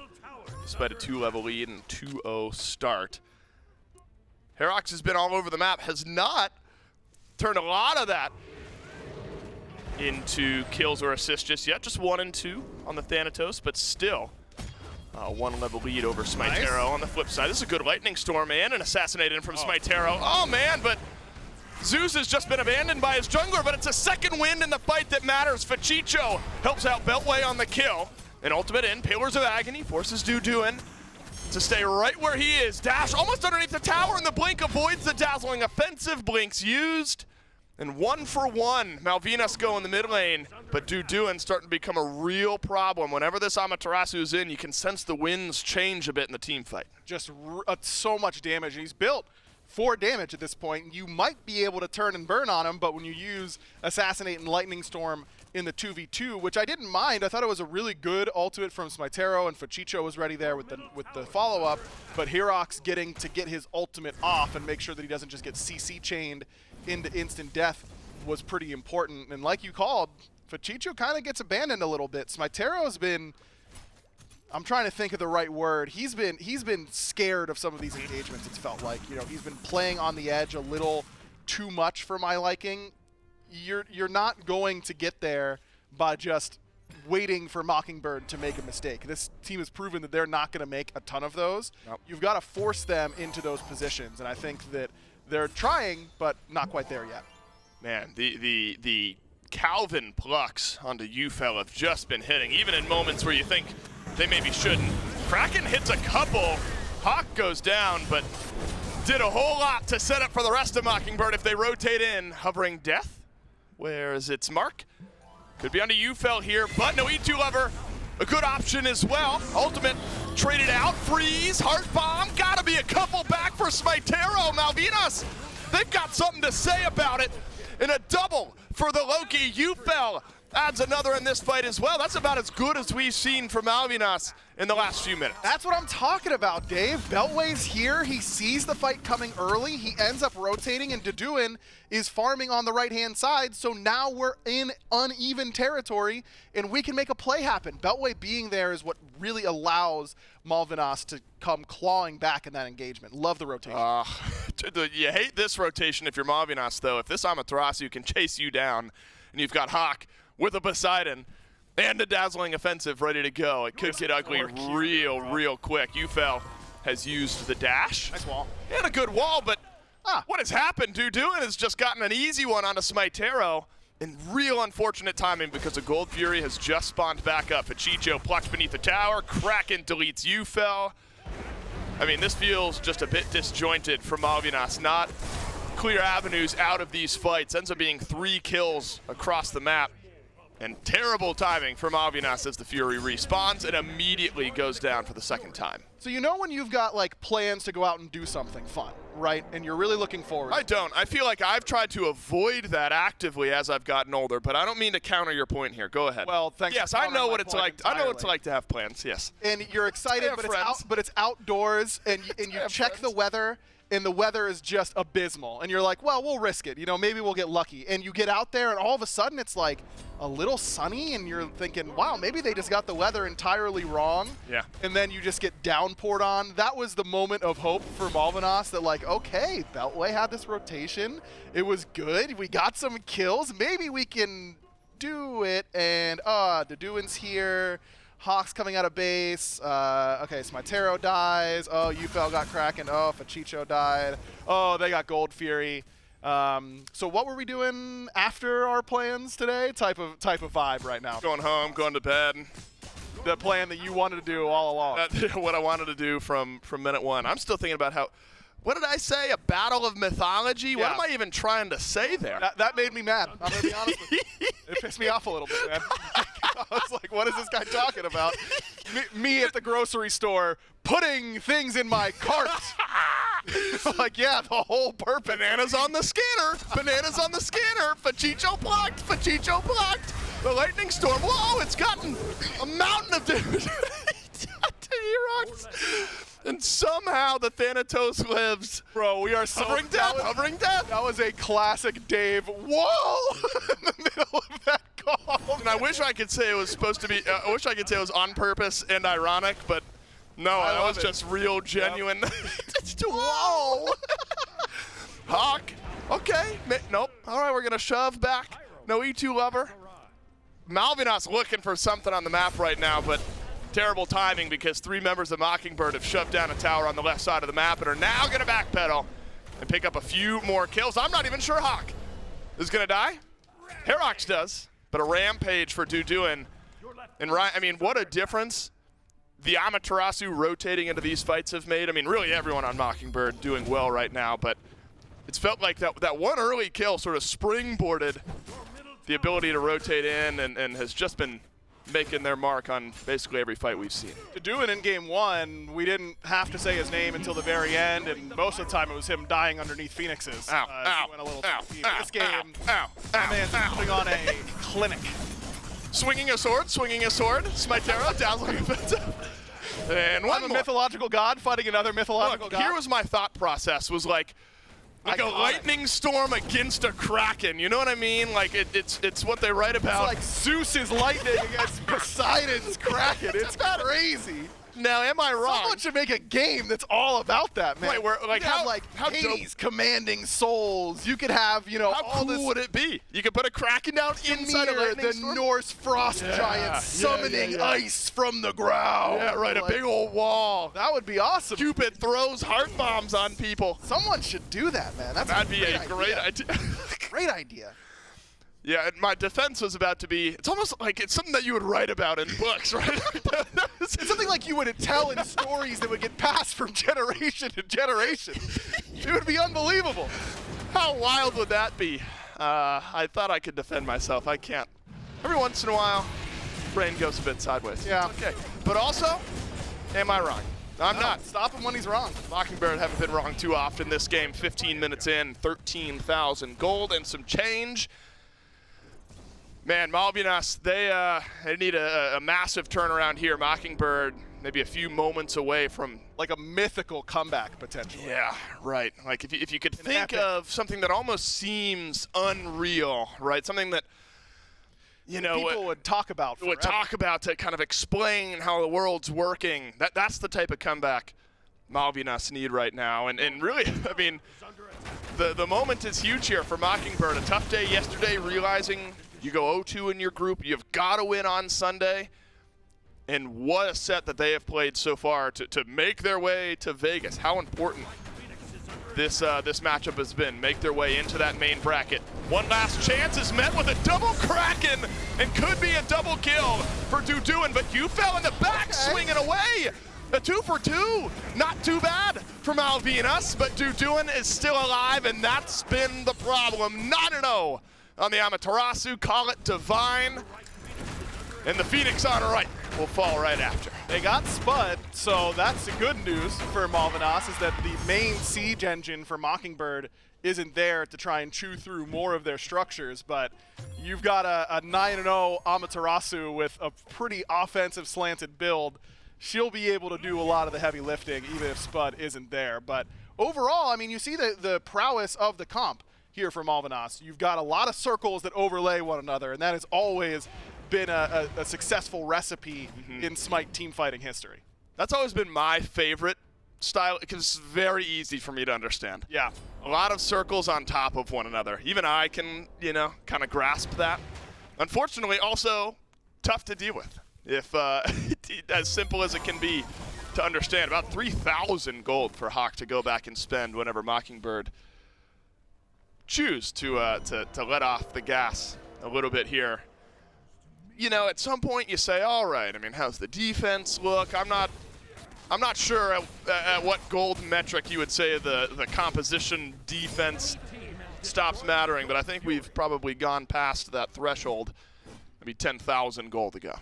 despite a 2-level lead and 2-0 start. HyperX has been all over the map, has not turned a lot of that into kills or assists just yet. Just 1 and 2 on the Thanatos, but still one level lead over SMITE. On the flip side, this is a good lightning storm and an assassinate in from SMITE. Oh man, but Zeus has just been abandoned by his jungler, but it's a second win in the fight that matters. Fachicho helps out Beltway on the kill. An ultimate in, Pillars of Agony forces Duduin to stay right where he is. Dash almost underneath the tower, and the blink avoids the dazzling offensive. Blinks used, and 1 for 1. Malvinas go in the mid lane, but Duduin starting to become a real problem. Whenever this Amaterasu's in, you can sense the winds change a bit in the team fight. Just so much damage, and he's built 4 damage at this point. You might be able to turn and burn on him, but when you use Assassinate and Lightning Storm in the 2v2, which I didn't mind. I thought it was a really good ultimate from SMITE, and Fachicho was ready there with the follow-up, but HyperX getting to get his ultimate off and make sure that he doesn't just get CC chained into instant death was pretty important. And like you called, Fachicho kind of gets abandoned a little bit. SMITE has been, I'm trying to think of the right word, he's been scared of some of these engagements, it's felt like. You know, he's been playing on the edge a little too much for my liking. You're not going to get there by just waiting for Mockingbird to make a mistake. This team has proven that they're not going to make a ton of those. Nope. You've got to force them into those positions, and I think that they're trying, but not quite there yet. Man, the Calvin plucks onto UFL have just been hitting, even in moments where you think they maybe shouldn't. Kraken hits a couple, Hawk goes down, but did a whole lot to set up for the rest of Mockingbird if they rotate in. Hovering Death. Where is its mark? Could be onto UFL here, but no E2 Lover. A good option as well. Ultimate traded out. Freeze, Heart Bomb. Gotta be a couple back for SMITE. Malvinas, they've got something to say about it. And a double for the Loki. UFL adds another in this fight as well. That's about as good as we've seen from Malvinas in the last few minutes. That's what I'm talking about, Dave. Beltway's here. He sees the fight coming early. He ends up rotating, and Duduin is farming on the right-hand side, so now we're in uneven territory, and we can make a play happen. Beltway being there is what really allows Malvinas to come clawing back in that engagement. Love the rotation. You hate this rotation if you're Malvinas, though. If this Amaterasu can chase you down, and you've got Hawk with a Poseidon and a dazzling offensive ready to go, it could get ugly real quick. UFL has used the dash. Nice wall. And a good wall, but what has happened? Duduin has just gotten an easy one onto SMITE, and real unfortunate timing because the Gold Fury has just spawned back up. Fachicho plucked beneath the tower. Kraken deletes UFL. I mean, this feels just a bit disjointed from Malvinas. Not clear avenues out of these fights. Ends up being 3 kills across the map. And terrible timing for Malvinas as the Fury respawns and immediately goes down for the second time. So you know when you've got like plans to go out and do something fun, right? And you're really looking forward. I don't. I feel like I've tried to avoid that actively as I've gotten older, but I don't mean to counter your point here. Go ahead. Well, thanks. Yes, I know what it's like. I know what it's like to have plans. Yes. And you're excited, but it's outdoors, and you check the weather. And the weather is just abysmal. And you're like, well, we'll risk it. You know, maybe we'll get lucky. And you get out there, and all of a sudden it's like a little sunny, and you're thinking, wow, maybe they just got the weather entirely wrong. Yeah. And then you just get downpoured on. That was the moment of hope for Malvinas that, like, okay, Beltway had this rotation. It was good. We got some kills. Maybe we can do it. And, Duduin's here. Hawk's coming out of base. Okay, SMITE dies. Oh, UFL got Kraken. Oh, Fachicho died. Oh, they got Gold Fury. So what were we doing after our plans today? Type of vibe right now. Going home, going to bed. The plan that you wanted to do all along. What I wanted to do from minute one. I'm still thinking about how. What did I say? A battle of mythology? Yeah. What am I even trying to say there? That made me mad. I'm going to be honest with you. It pissed me off a little bit, man. I was like, what is this guy talking about? Me at the grocery store putting things in my cart. Like, yeah, the whole purpose. Bananas on the scanner. Bananas on the scanner. Fachicho blocked. Fachicho blocked. The lightning storm. Whoa, it's gotten a mountain of damage to HyperX. And somehow the Thanatos lives. Bro, we are so hovering death. Hovering death. That was a classic Dave. Whoa! In the middle of that call. And I wish I could say it was supposed to be. I wish I could say it was on purpose and ironic, but no, that was just real, genuine. Yep. Whoa! Hawk. Okay. Nope. All right, we're gonna shove back. No E2 Lover. Malvinas looking for something on the map right now, but terrible timing because 3 members of Mockingbird have shoved down a tower on the left side of the map and are now going to backpedal and pick up a few more kills. I'm not even sure Hawk is going to die. HyperX does, but a rampage for Duduin. And I mean, what a difference the Amaterasu rotating into these fights have made. I mean, really everyone on Mockingbird doing well right now, but it's felt like that one early kill sort of springboarded the ability to rotate in and has just been making their mark on basically every fight we've seen. Duduin in game 1, we didn't have to say his name until the very end, and most of the time it was him dying underneath Phoenixes. Ow, ow, he went a little ow, too deep. ow, This game, ow, that man's putting on a clinic. Swinging a sword, Smitero, dazzling offensive. And one I'm a more. mythological god fighting another mythological god. Here was my thought process, was like a lightning storm against a kraken. You know what I mean? Like it's what they write about. It's like Zeus's lightning against Poseidon's kraken. It's crazy. Now, am I wrong? Someone should make a game that's all about that, man. Wait, like you could have like Hades commanding souls. You could have, you know, how all cool this. would it be? You could put a kraken down inside a lightning the storm? Norse frost giant summoning ice from the ground. Yeah, right. Like, a big old wall. That would be awesome. Cupid throws heart bombs on people. Someone should do that, man. That'd be a great idea. Great idea. Yeah, and my defense was about to be, it's almost like it's something that you would write about in books, right? It's something like you would tell in stories that would get passed from generation to generation. It would be unbelievable. How wild would that be? I thought I could defend myself. I can't. Every once in a while, brain goes a bit sideways. Yeah. Okay. But also, am I wrong? I'm not. Stop him when he's wrong. Mockingbird haven't been wrong too often this game. 15 minutes in, 13,000 gold and some change. Man, Malvinas, they need a massive turnaround here. Mockingbird, maybe a few moments away from like a mythical comeback potentially. Yeah, right. Like if you could think epic. of something that almost seems unreal, right? Something that people would talk about forever. To kind of explain how the world's working. That's the type of comeback Malvinas need right now. And really, I mean, the moment is huge here for Mockingbird. A tough day yesterday, realizing you go 0-2 in your group. You've got to win on Sunday. And what a set that they have played so far to make their way to Vegas. How important this matchup has been. Make their way into that main bracket. One last chance is met with a double Kraken and could be a double kill for Duduin, but you fell in the back swinging away. A 2 for 2. Not too bad for Malvinas, but Duduin is still alive, and that's been the problem. 9-0 on the Amaterasu. Call it divine. And the Phoenix on right will fall right after. They got Spud, so that's the good news for Malvinas, is that the main siege engine for Mockingbird isn't there to try and chew through more of their structures, but you've got a 9-0 Amaterasu with a pretty offensive slanted build. She'll be able to do a lot of the heavy lifting even if Spud isn't there. But overall, I mean, you see the prowess of the comp here for Malvinas. You've got a lot of circles that overlay one another, and that has always been a successful recipe in Smite team fighting history. That's always been my favorite style because it's very easy for me to understand. Yeah. A lot of circles on top of one another. Even I can, kind of grasp that. Unfortunately, also tough to deal with. If as simple as it can be to understand. About 3,000 gold for Hawk to go back and spend whenever Mockingbird choose to let off the gas a little bit here. At some point you say, all right, I mean, how's the defense look? I'm not sure at what gold metric you would say the composition defense stops mattering, but I think we've probably gone past that threshold, maybe 10,000 gold ago.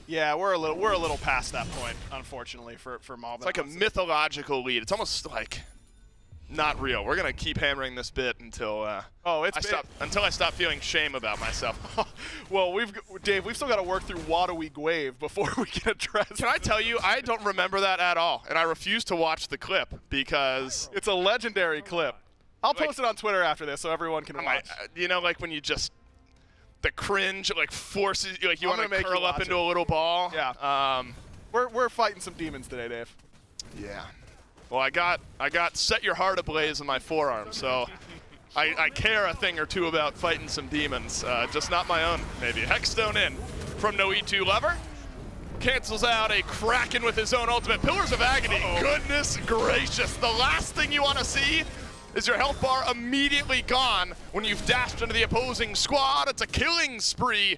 Yeah, we're a little past that point, unfortunately, for Malvinas. It's like a mythological lead. It's almost like not real. We're gonna keep hammering this bit until I stop feeling shame about myself. Well, Dave, we've still got to work through Waterwee Gwave before we can address. Can I tell you, I don't remember that at all, and I refuse to watch the clip because it's a legendary clip. I'll post it on Twitter after this so everyone can watch. Like when you just the cringe forces you, you want to curl up into a little ball. Yeah. We're fighting some demons today, Dave. Yeah. Well, I got set your heart ablaze in my forearm, so I care a thing or two about fighting some demons, just not my own, maybe. Hexstone in from No E2 Lover. cancels out a Kraken with his own ultimate. Pillars of Agony, goodness gracious. The last thing you want to see is your health bar immediately gone when you've dashed into the opposing squad. It's a killing spree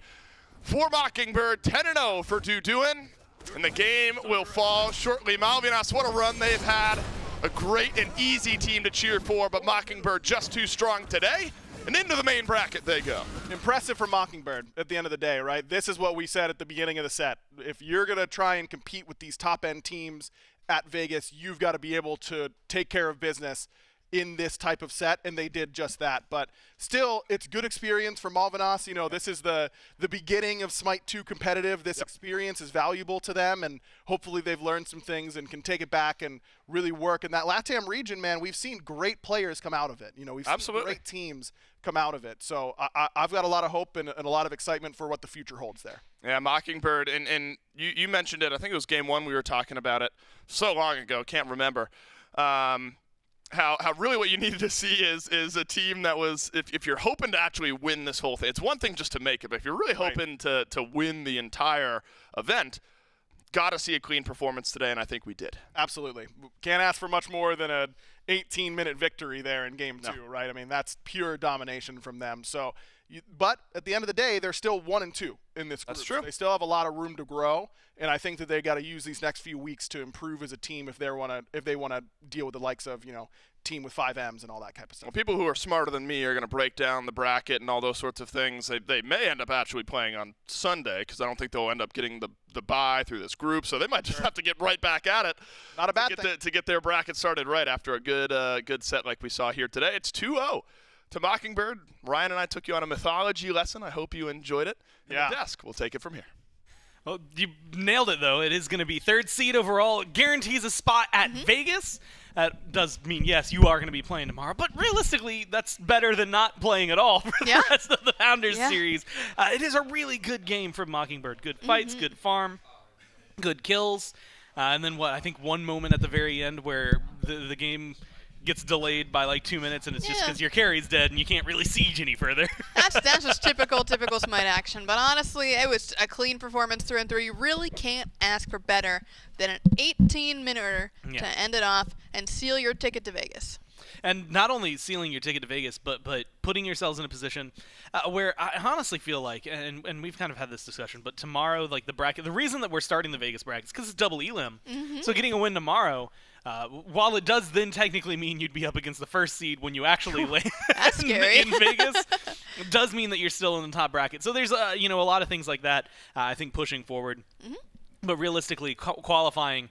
for Mockingbird, 10-0 for Duduin, and the game will fall shortly. Malvinas, what a run they've had. A great and easy team to cheer for, but Mockingbird just too strong today, and into the main bracket they go. Impressive for Mockingbird at the end of the day, right? This is what we said at the beginning of the set. If you're going to try and compete with these top-end teams at Vegas, you've got to be able to take care of business in this type of set, and they did just that. But still, it's good experience for Malvinas. You know, this is the beginning of Smite 2 competitive. This experience is valuable to them, and hopefully they've learned some things and can take it back and really work. In that LATAM region, man, we've seen great players come out of it. You know, we've seen great teams come out of it. So I've got a lot of hope and a lot of excitement for what the future holds there. Yeah, Mockingbird, and you mentioned it. I think it was game 1 we were talking about it so long ago, can't remember. How really what you needed to see is a team that was, if you're hoping to actually win this whole thing, it's one thing just to make it, but if you're really hoping to win the entire event, got to see a clean performance today, and I think we did. Absolutely. Can't ask for much more than a 18-minute victory there in game 2, right? I mean, that's pure domination from them. So, but at the end of the day, they're still 1-2 in this group. That's true. They still have a lot of room to grow, and I think that they got to use these next few weeks to improve as a team if they want to deal with the likes of, you know, team with 5 M's and all that type of stuff. Well, people who are smarter than me are going to break down the bracket and all those sorts of things. They may end up actually playing on Sunday because I don't think they'll end up getting the bye through this group, so they might just have to get right back at it. Not a bad thing. To get their bracket started right after a good set like we saw here today. It's 2-0 to Mockingbird. Ryan and I took you on a mythology lesson. I hope you enjoyed it. Yeah. The desk, we'll take it from here. Well, you nailed it, though. It is going to be 3rd seed overall. It guarantees a spot at Vegas. That does mean, yes, you are going to be playing tomorrow. But realistically, that's better than not playing at all for the rest of the Founders Series. It is a really good game for Mockingbird. Good fights, good farm, good kills. And then I think one moment at the very end where the game gets delayed by like 2 minutes, and it's just because your carry's dead and you can't really siege any further. That's just typical Smite action. But honestly, it was a clean performance through and through. You really can't ask for better than an 18-minute to end it off and seal your ticket to Vegas. And not only sealing your ticket to Vegas, but putting yourselves in a position where I honestly feel like, and we've kind of had this discussion, but tomorrow, like the bracket, the reason that we're starting the Vegas bracket is because it's double elim. So getting a win tomorrow, while it does then technically mean you'd be up against the 1st seed when you actually land in Vegas, it does mean that you're still in the top bracket. So there's a lot of things like that, I think, pushing forward. But realistically, qualifying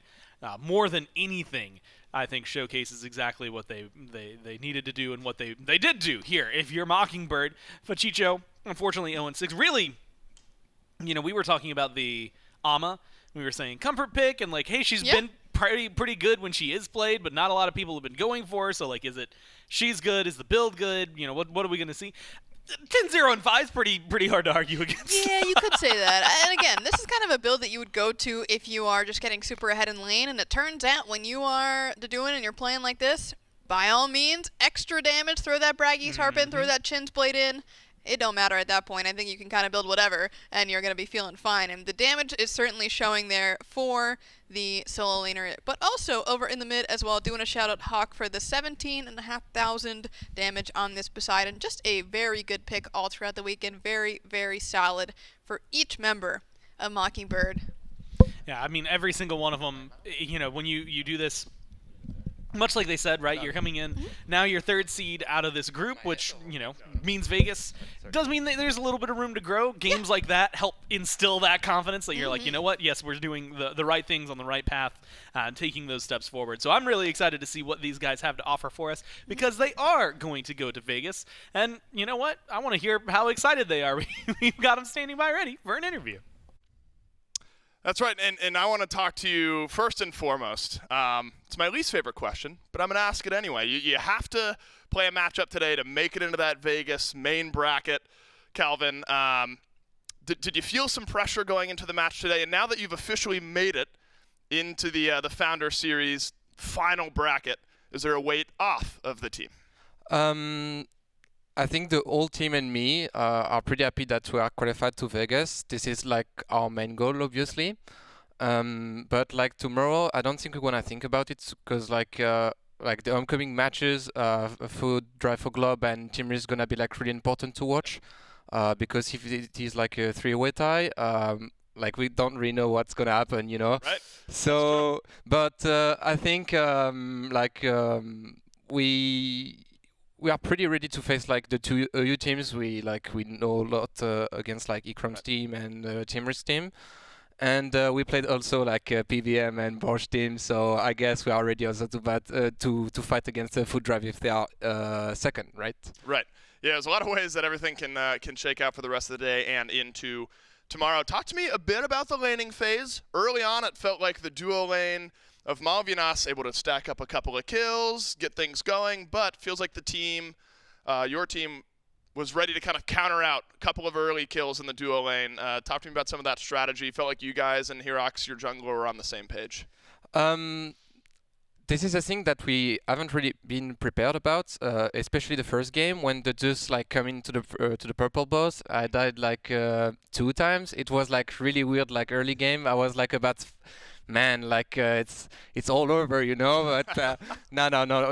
more than anything, I think, showcases exactly what they needed to do and what they did do here. If you're Mockingbird, Fachicho, unfortunately 0-6. Really, we were talking about the Ama. We were saying comfort pick and like, hey, she's been pretty good when she is played, but not a lot of people have been going for her. So like, is it she's good? Is the build good? What are we going to see? 10-0-5 is pretty hard to argue against. Yeah, you could say that. And again, this is kind of a build that you would go to if you are just getting super ahead in lane. And it turns out when you are doing and you're playing like this, by all means, extra damage, throw that Braggy's Harp in, throw that Chin's Blade in. It don't matter at that point. I think you can kind of build whatever, and you're going to be feeling fine. And the damage is certainly showing there for the solo laner, but also over in the mid as well. Doing a shout out Hawk for the 17,500 damage on this Poseidon. Just a very good pick all throughout the weekend. Very, very solid for each member of Mockingbird. Yeah, I mean, every single one of them, when you do this, much like they said, right, you're coming in, now you're 3rd seed out of this group, which, means Vegas. Does mean that there's a little bit of room to grow. Games like that help instill that confidence that you're like, you know what, yes, we're doing the right things on the right path, taking those steps forward. So I'm really excited to see what these guys have to offer for us, because they are going to go to Vegas. And you know what? I want to hear how excited they are. We've got them standing by ready for an interview. That's right, and I want to talk to you first and foremost. It's my least favorite question, but I'm going to ask it anyway. You have to play a matchup today to make it into that Vegas main bracket. Calvin, did you feel some pressure going into the match today? And now that you've officially made it into the Founder Series final bracket, is there a weight off of the team? I think the whole team and me are pretty happy that we are qualified to Vegas. This is like our main goal, obviously. But like tomorrow, I don't think we're gonna think about it because like the upcoming matches, for Drive for Globe and Team Risk is gonna be like really important to watch, because if it is like a 3-way tie, like we don't really know what's gonna happen, you know. Right. So, but I think we are pretty ready to face like the two EU teams. We know a lot against like Ikram's team and Team Risk team. And we played also like PVM and Bosch team, so I guess we are ready also to fight against Food Drive if they are second, right? Right. Yeah, there's a lot of ways that everything can shake out for the rest of the day and into tomorrow. Talk to me a bit about the laning phase. Early on, it felt like the duo lane of Malvinas able to stack up a couple of kills, get things going, but feels like the team, your team, was ready to kind of counter out a couple of early kills in the duo lane. Talk to me about some of that strategy. Felt like you guys and HyperX, your jungler, were on the same page. This is a thing that we haven't really been prepared about, especially the first game when the Zeus like come into to the purple boss. I died like 2 times. It was like really weird. Like early game, I was like about. Man, like it's all over, you know. But no.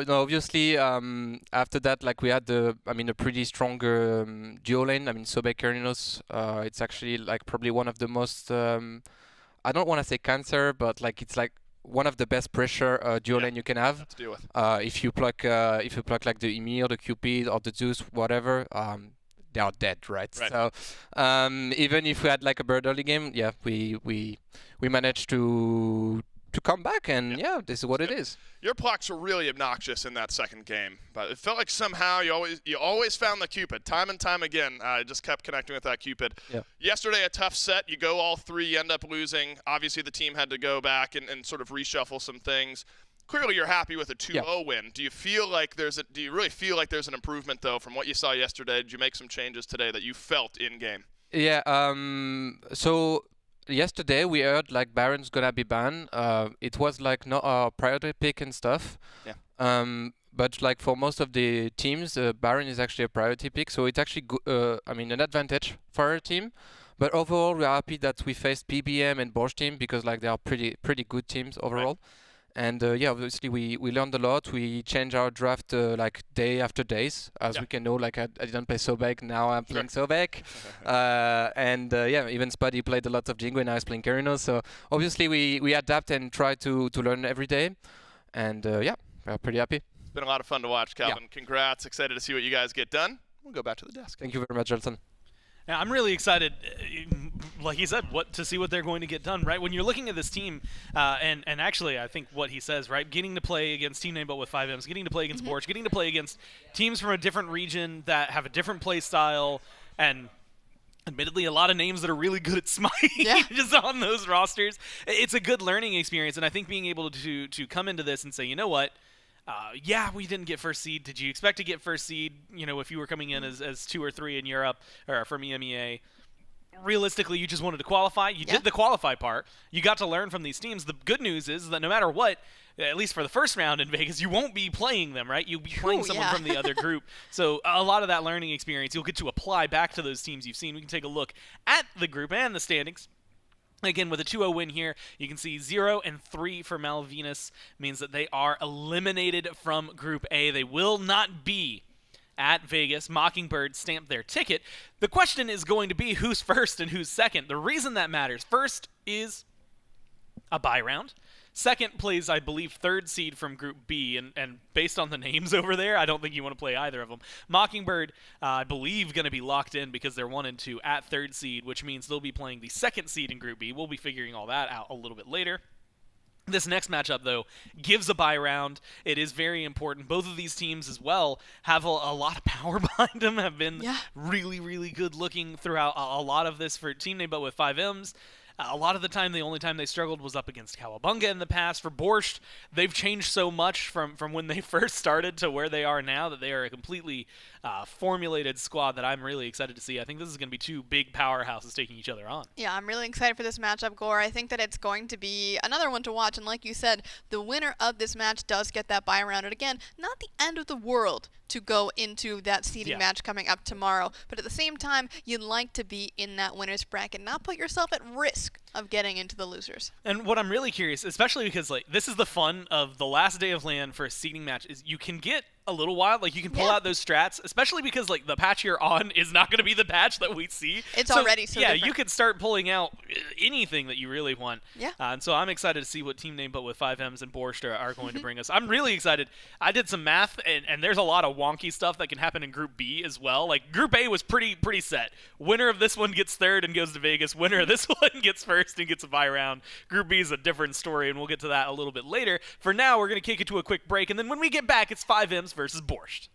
Obviously, after that, like we had a pretty strong duo lane. I mean, Sobek Kerinos. It's actually like probably one of the most. I don't want to say cancer, but like it's like one of the best pressure duo lane you can have. To deal with. If you pluck like the EMEA or the Cupid or the Zeus, whatever. They are dead, right? So even if we had like a bird early game, yeah, we managed to come back, and yeah, this is what it is. Your blocks were really obnoxious in that second game, but it felt like somehow you always found the Cupid time and time again. Just kept connecting with that Cupid. Yeah. Yesterday, a tough set. You go all 3, you end up losing. Obviously, the team had to go back and sort of reshuffle some things. Clearly, you're happy with a 2-0 win. Do you really feel like there's an improvement though from what you saw yesterday? Did you make some changes today that you felt in game? Yeah. So yesterday we heard like Baron's gonna be banned. It was like not our priority pick and stuff. Yeah. But like for most of the teams, Baron is actually a priority pick, so it's actually an advantage for our team. But overall, we are happy that we faced PBM and Bosch team because like they are pretty good teams overall. Right. And yeah, obviously we learned a lot. We changed our draft like day after days, as we can know. Like I didn't play Sobek, now I'm playing Sobek. And yeah, even Spuddy played a lot of Jingo, now he's playing Kerinos. So obviously we adapt and try to learn every day. And yeah, we're pretty happy. It's been a lot of fun to watch, Calvin. Yeah. Congrats. Excited to see what you guys get done. We'll go back to the desk. Thank you very much, Jelson. Now, I'm really excited, like he said, to see what they're going to get done, right? When you're looking at this team, and actually I think what he says, right, getting to play against Team Name but with 5Ms, getting to play against Borch, getting to play against teams from a different region that have a different play style, and admittedly a lot of names that are really good at SMITE just on those rosters. It's a good learning experience, and I think being able to come into this and say, you know what, yeah, we didn't get first seed. Did you expect to get first seed, you know, if you were coming in as 2 or 3 in Europe or from EMEA? Realistically, you just wanted to qualify. You did the qualify part. You got to learn from these teams. The good news is that no matter what, at least for the first round in Vegas, you won't be playing them, right? You'll be playing someone from the other group. So a lot of that learning experience, you'll get to apply back to those teams you've seen. We can take a look at the group and the standings. Again, with a 2-0 win here, you can see 0 and 3 for Malvinas means that they are eliminated from Group A. They will not be at Vegas. Mockingbird stamped their ticket. The question is going to be who's first and who's second. The reason that matters, first is a bye round. Second plays, I believe, 3rd seed from Group B, and based on the names over there, I don't think you want to play either of them. Mockingbird, I believe, going to be locked in because they're 1 and 2 at 3rd seed, which means they'll be playing the 2nd seed in Group B. We'll be figuring all that out a little bit later. This next matchup, though, gives a bye round. It is very important. Both of these teams as well have a lot of power behind them, have been really, really good looking throughout a lot of this for Team Name, but with 5Ms. A lot of the time, the only time they struggled was up against Cowabunga in the past. For Borscht, they've changed so much from when they first started to where they are now that they are a completely formulated squad that I'm really excited to see. I think this is going to be 2 big powerhouses taking each other on. Yeah, I'm really excited for this matchup, Gore. I think that it's going to be another one to watch. And like you said, the winner of this match does get that bye round. And again, not the end of the world to go into that seeding match coming up tomorrow. But at the same time, you'd like to be in that winner's bracket, not put yourself at risk of getting into the losers. And what I'm really curious, especially because like this is the fun of the last day of LAN for a seeding match, is you can get a little wild. Like you can pull out those strats, especially because like the patch you're on is not going to be the patch that we see. It's already so yeah, different. you could start pulling out anything that you really want. Yeah. And so I'm excited to see what Team Name But with 5Ms and Borscht are going to bring us. I'm really excited. I did some math, and there's a lot of wonky stuff that can happen in Group B as well. Like Group A was pretty set. Winner of this one gets third and goes to Vegas. Winner of this one gets first and gets a bye round. Group B is a different story, and we'll get to that a little bit later. For now, we're going to kick it to a quick break, and then when we get back, it's 5Ms versus Borscht.